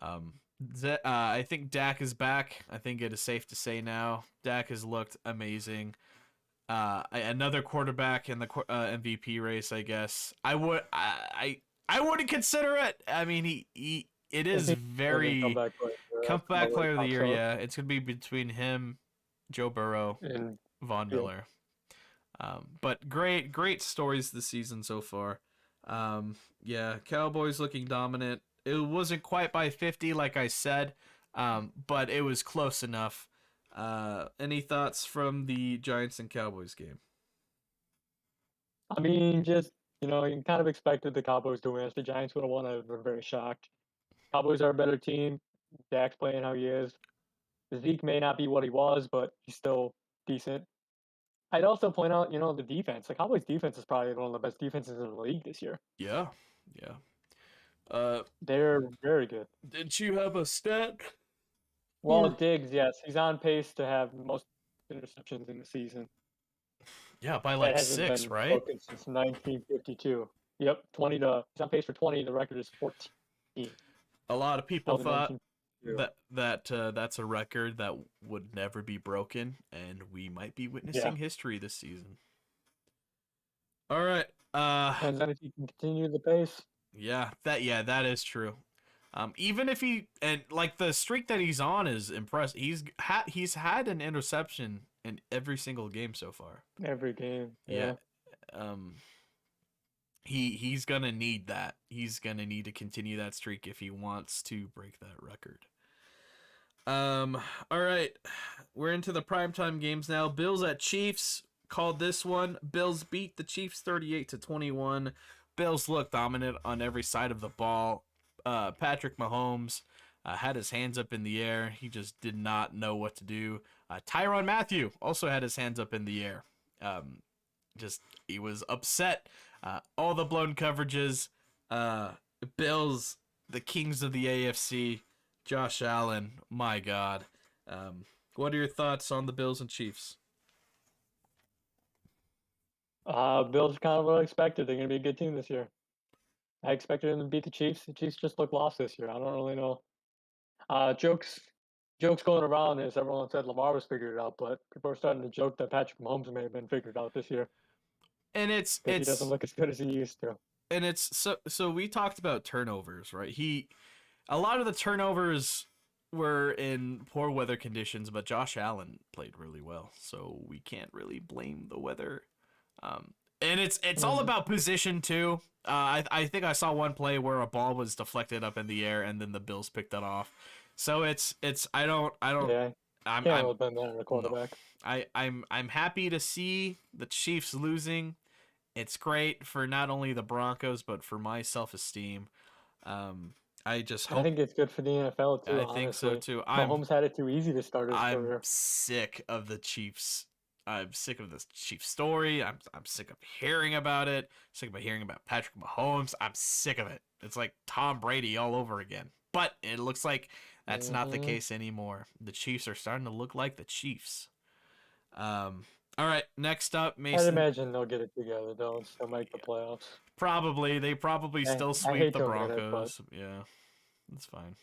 I think Dak is back. I think it is safe to say now. Dak has looked amazing. Another quarterback in the MVP race, I guess. I wouldn't consider it. I mean, it is very comeback player of the year. Yeah, it's gonna be between him, Joe Burrow, and Von Miller. But great stories this season so far. Yeah, Cowboys looking dominant. It wasn't quite by 50, like I said, but it was close enough. Any thoughts from the Giants and Cowboys game? I mean, just, you kind of expected the Cowboys to win. If the Giants would have won, I would have been very shocked. Cowboys are a better team. Dak's playing how he is. Zeke may not be what he was, but he's still decent. I'd also point out, the defense. The Cowboys' defense is probably one of the best defenses in the league this year. Yeah, yeah. They're very good. Did you have a stat? Well, Diggs, yes, he's on pace to have most interceptions in the season. Yeah, by That like hasn't 6, been right? broken since 1952. Yep, he's on pace for 20. The record is 14. A lot of people Held in thought 1952. that's a record that would never be broken, and we might be witnessing history this season. All right. Depends on if he can continue the pace. Yeah, that is true. Even if he and like the streak that he's on is impressive. He's had an interception in every single game so far. Every game. Yeah. He's gonna need that. He's gonna need to continue that streak if he wants to break that record. All right, we're into the primetime games now. Bills at Chiefs. Called this one. Bills beat the Chiefs 38-21. Bills look dominant on every side of the ball. Patrick Mahomes had his hands up in the air. He just did not know what to do. Tyrann Mathieu also had his hands up in the air. He was upset. All the blown coverages. Bills, the kings of the AFC. Josh Allen, my God. What are your thoughts on the Bills and Chiefs? Bills kind of what I expected. They're going to be a good team this year. I expected them to beat the Chiefs. The Chiefs just look lost this year. I don't really know. Jokes going around is everyone said Lamar was figured out, but people are starting to joke that Patrick Mahomes may have been figured out this year. And he doesn't look as good as he used to. And it's so we talked about turnovers, right? A lot of the turnovers were in poor weather conditions, but Josh Allen played really well, so we can't really blame the weather. And it's all about position too. I think I saw one play where a ball was deflected up in the air and then the Bills picked it off. So it's I don't Yeah, I'm been there in a quarterback. No. I'm happy to see the Chiefs losing. It's great for not only the Broncos but for my self-esteem. I think it's good for the NFL too. I think so too. Mahomes had it too easy to start his career. I'm sick of the Chiefs. I'm sick of this Chiefs story. I'm sick of hearing about it. Sick of hearing about Patrick Mahomes. I'm sick of it. It's like Tom Brady all over again. But it looks like that's not the case anymore. The Chiefs are starting to look like the Chiefs. All right, next up, Mason. I'd imagine they'll get it together. They'll still make the playoffs. Probably. They probably still sweep the Broncos. Yeah, that's fine.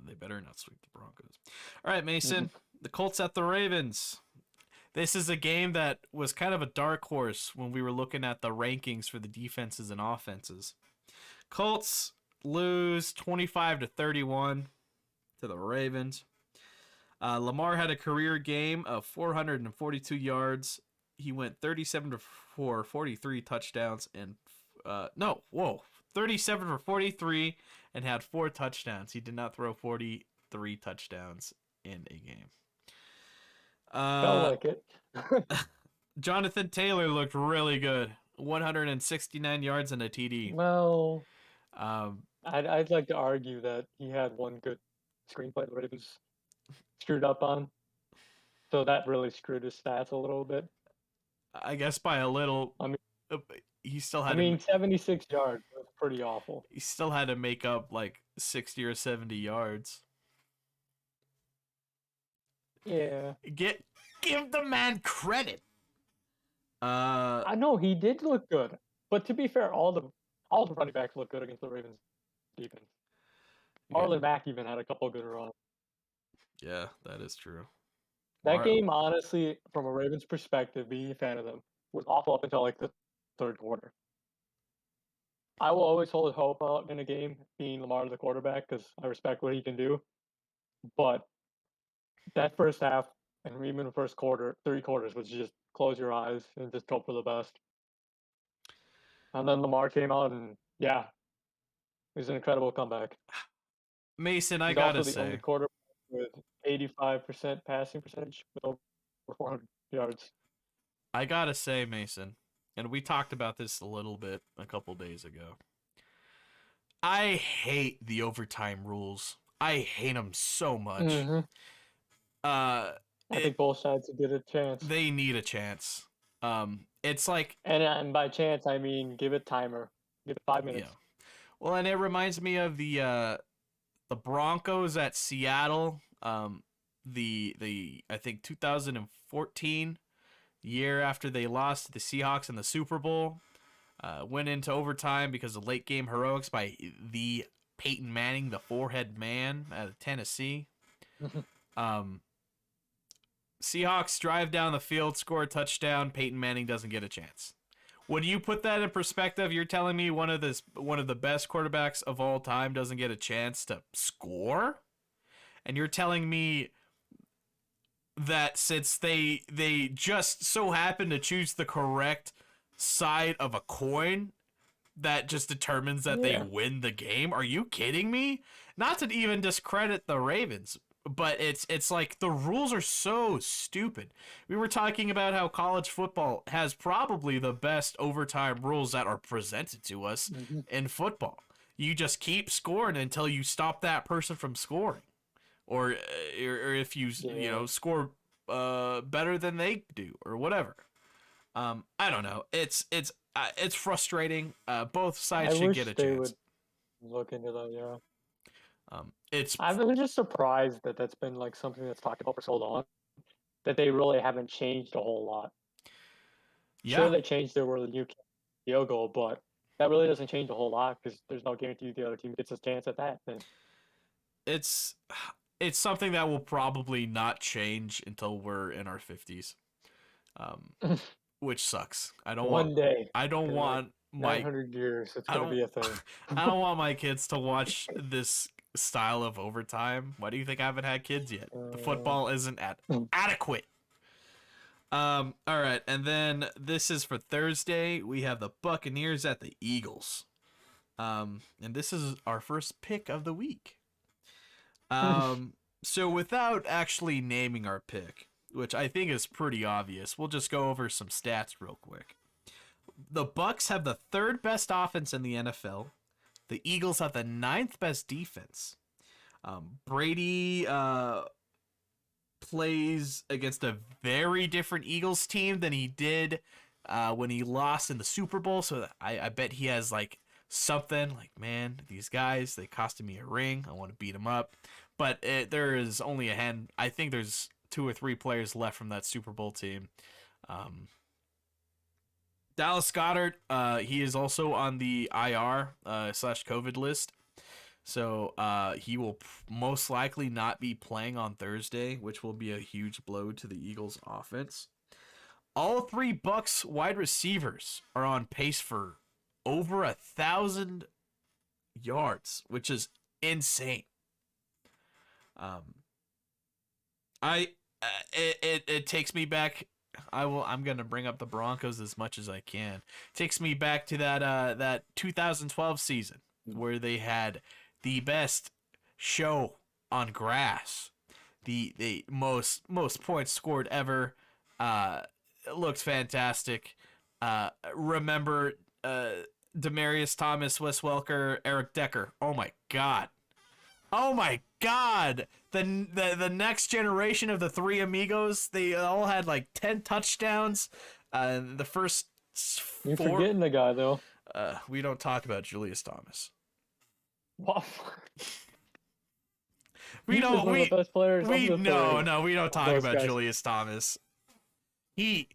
They better not sweep the Broncos. All right, Mason. The Colts at the Ravens. This is a game that was kind of a dark horse when we were looking at the rankings for the defenses and offenses. Colts lose 25-31 to the Ravens. Lamar had a career game of 442 yards. He went 37 for 43 touchdowns and 37 for 43 and had 4 touchdowns. He did not throw 43 touchdowns in a game. Felt like it. Jonathan Taylor looked really good. 169 yards and a TD. Well, Um, I'd like to argue that he had one good screenplay the Ravens screwed up on, so that really screwed his stats a little bit. I guess by a little. I mean, he still I had. mean, 76 yards was pretty awful. He still had to make up like 60 or 70 yards. Yeah. Give the man credit. I know he did look good, but to be fair, all the running backs looked good against the Ravens defense. Marlon Mack even had a couple good runs. Yeah, that is true. That game, honestly, from a Ravens perspective, being a fan of them, was awful up until like the third quarter. I will always hold hope out in a game being Lamar the quarterback because I respect what he can do. But that first half and even the first quarter, 3 quarters was just close your eyes and just hope for the best. And then Lamar came out and yeah, it was an incredible comeback. Mason, I He's gotta also the say, only quarterback with 85% passing percentage with over 400 yards. I gotta say, Mason, and we talked about this a little bit a couple days ago. I hate the overtime rules. I hate them so much. Mm-hmm. I think both sides get a chance. They need a chance. It's like, and by chance I mean give it timer, give it 5 minutes. Yeah. Well, and it reminds me of the Broncos at Seattle. The I think 2014 year after they lost to the Seahawks in the Super Bowl, went into overtime because of late game heroics by the Peyton Manning, the forehead man out of Tennessee. Seahawks drive down the field, score a touchdown. Peyton Manning doesn't get a chance. When you put that in perspective, you're telling me one of the best quarterbacks of all time doesn't get a chance to score? And you're telling me that since they just so happen to choose the correct side of a coin, that just determines that they win the game? Are you kidding me? Not to even discredit the Ravens, but it's like the rules are so stupid. We were talking about how college football has probably the best overtime rules that are presented to us in football. You just keep scoring until you stop that person from scoring, or if you score better than they do, or whatever. I don't know. It's frustrating. Both sides should get a chance. Would look into that, yeah. It's I'm just surprised that that's been like something that's talked about for so long that they really haven't changed a whole lot. Yeah. Sure, they changed their where you field goal, but that really doesn't change a whole lot because there's no guarantee the other team gets a chance at that. Then it's something that will probably not change until we're in our 50s, which sucks. I don't want my 900 years. It's gonna be a thing. I don't want my kids to watch this style of overtime. Why do you think I haven't had kids yet? The football isn't adequate. All right, and then this is for Thursday. We have the Buccaneers at the Eagles. And this is our first pick of the week. So without actually naming our pick, which I think is pretty obvious, we'll just go over some stats real quick. The Bucs have the 3rd best offense in the NFL. The Eagles have the 9th best defense. Brady plays against a very different Eagles team than he did when he lost in the Super Bowl. So I bet he has like something like, man, these guys, they costed me a ring. I want to beat them up. But there is only I think there's 2 or 3 players left from that Super Bowl team. Dallas Goedert, he is also on the IR / COVID list. So he will most likely not be playing on Thursday, which will be a huge blow to the Eagles' offense. All three Bucks wide receivers are on pace for over 1,000 yards, which is insane. Um, I it takes me back. I'm gonna bring up the Broncos as much as I can. It takes me back to that 2012 season where they had the best show on grass, the most points scored ever. It looked fantastic. Remember Demarius Thomas, Wes Welker, Eric Decker. Oh my god. Oh my god. The next generation of the three amigos, they all had like 10 touchdowns. The first You're four. forgetting the guy though. We don't talk about Julius Thomas. What? We don't. One of the best players of the No. We don't talk about guys. Julius Thomas. He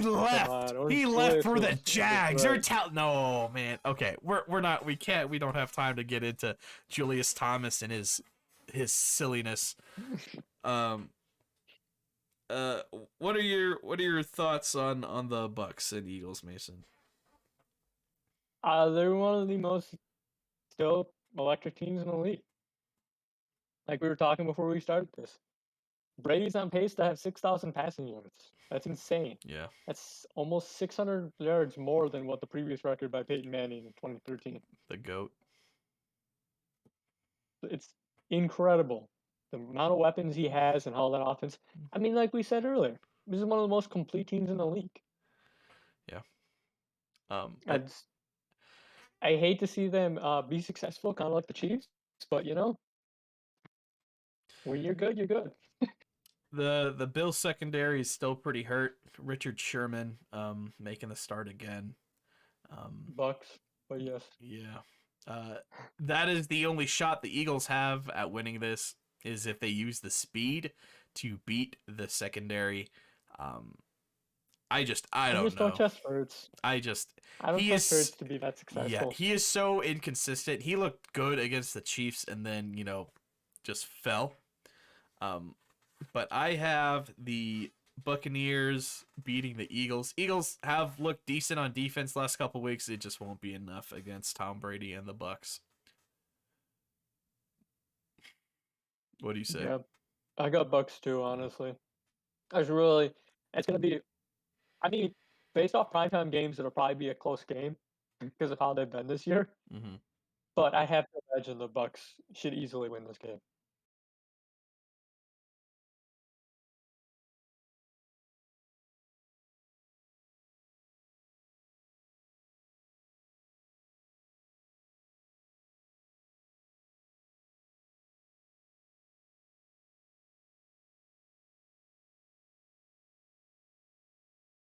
left. On, he left for the was Jags. You're no, man. Okay, we're not. We can't. We don't have time to get into Julius Thomas and his silliness. What are your thoughts on the Bucks and Eagles, Mason? They're one of the most still electric teams in the league. Like we were talking before we started this. Brady's on pace to have 6,000 passing yards. That's insane. Yeah. That's almost 600 yards more than what the previous record by Peyton Manning in 2013. The GOAT. It's incredible. The amount of weapons he has and how that offense. I mean, like we said earlier, this is one of the most complete teams in the league. Yeah. I hate to see them be successful, kind of like the Chiefs, but when you're good, you're good. The Bills secondary is still pretty hurt. Richard Sherman making the start again. Bucks, but yes. Yeah. That is the only shot the Eagles have at winning this, is if they use the speed to beat the secondary. I don't know. Don't trust Hurts. I don't trust Hurts to be that successful. Yeah, he is so inconsistent. He looked good against the Chiefs and then, just fell. But I have the Buccaneers beating the Eagles. Eagles have looked decent on defense last couple weeks. It just won't be enough against Tom Brady and the Bucs. What do you say? Yeah, I got Bucks too, honestly. It's going to be, I mean, based off primetime games, it'll probably be a close game because of how they've been this year. Mm-hmm. But I have to imagine the Bucks should easily win this game.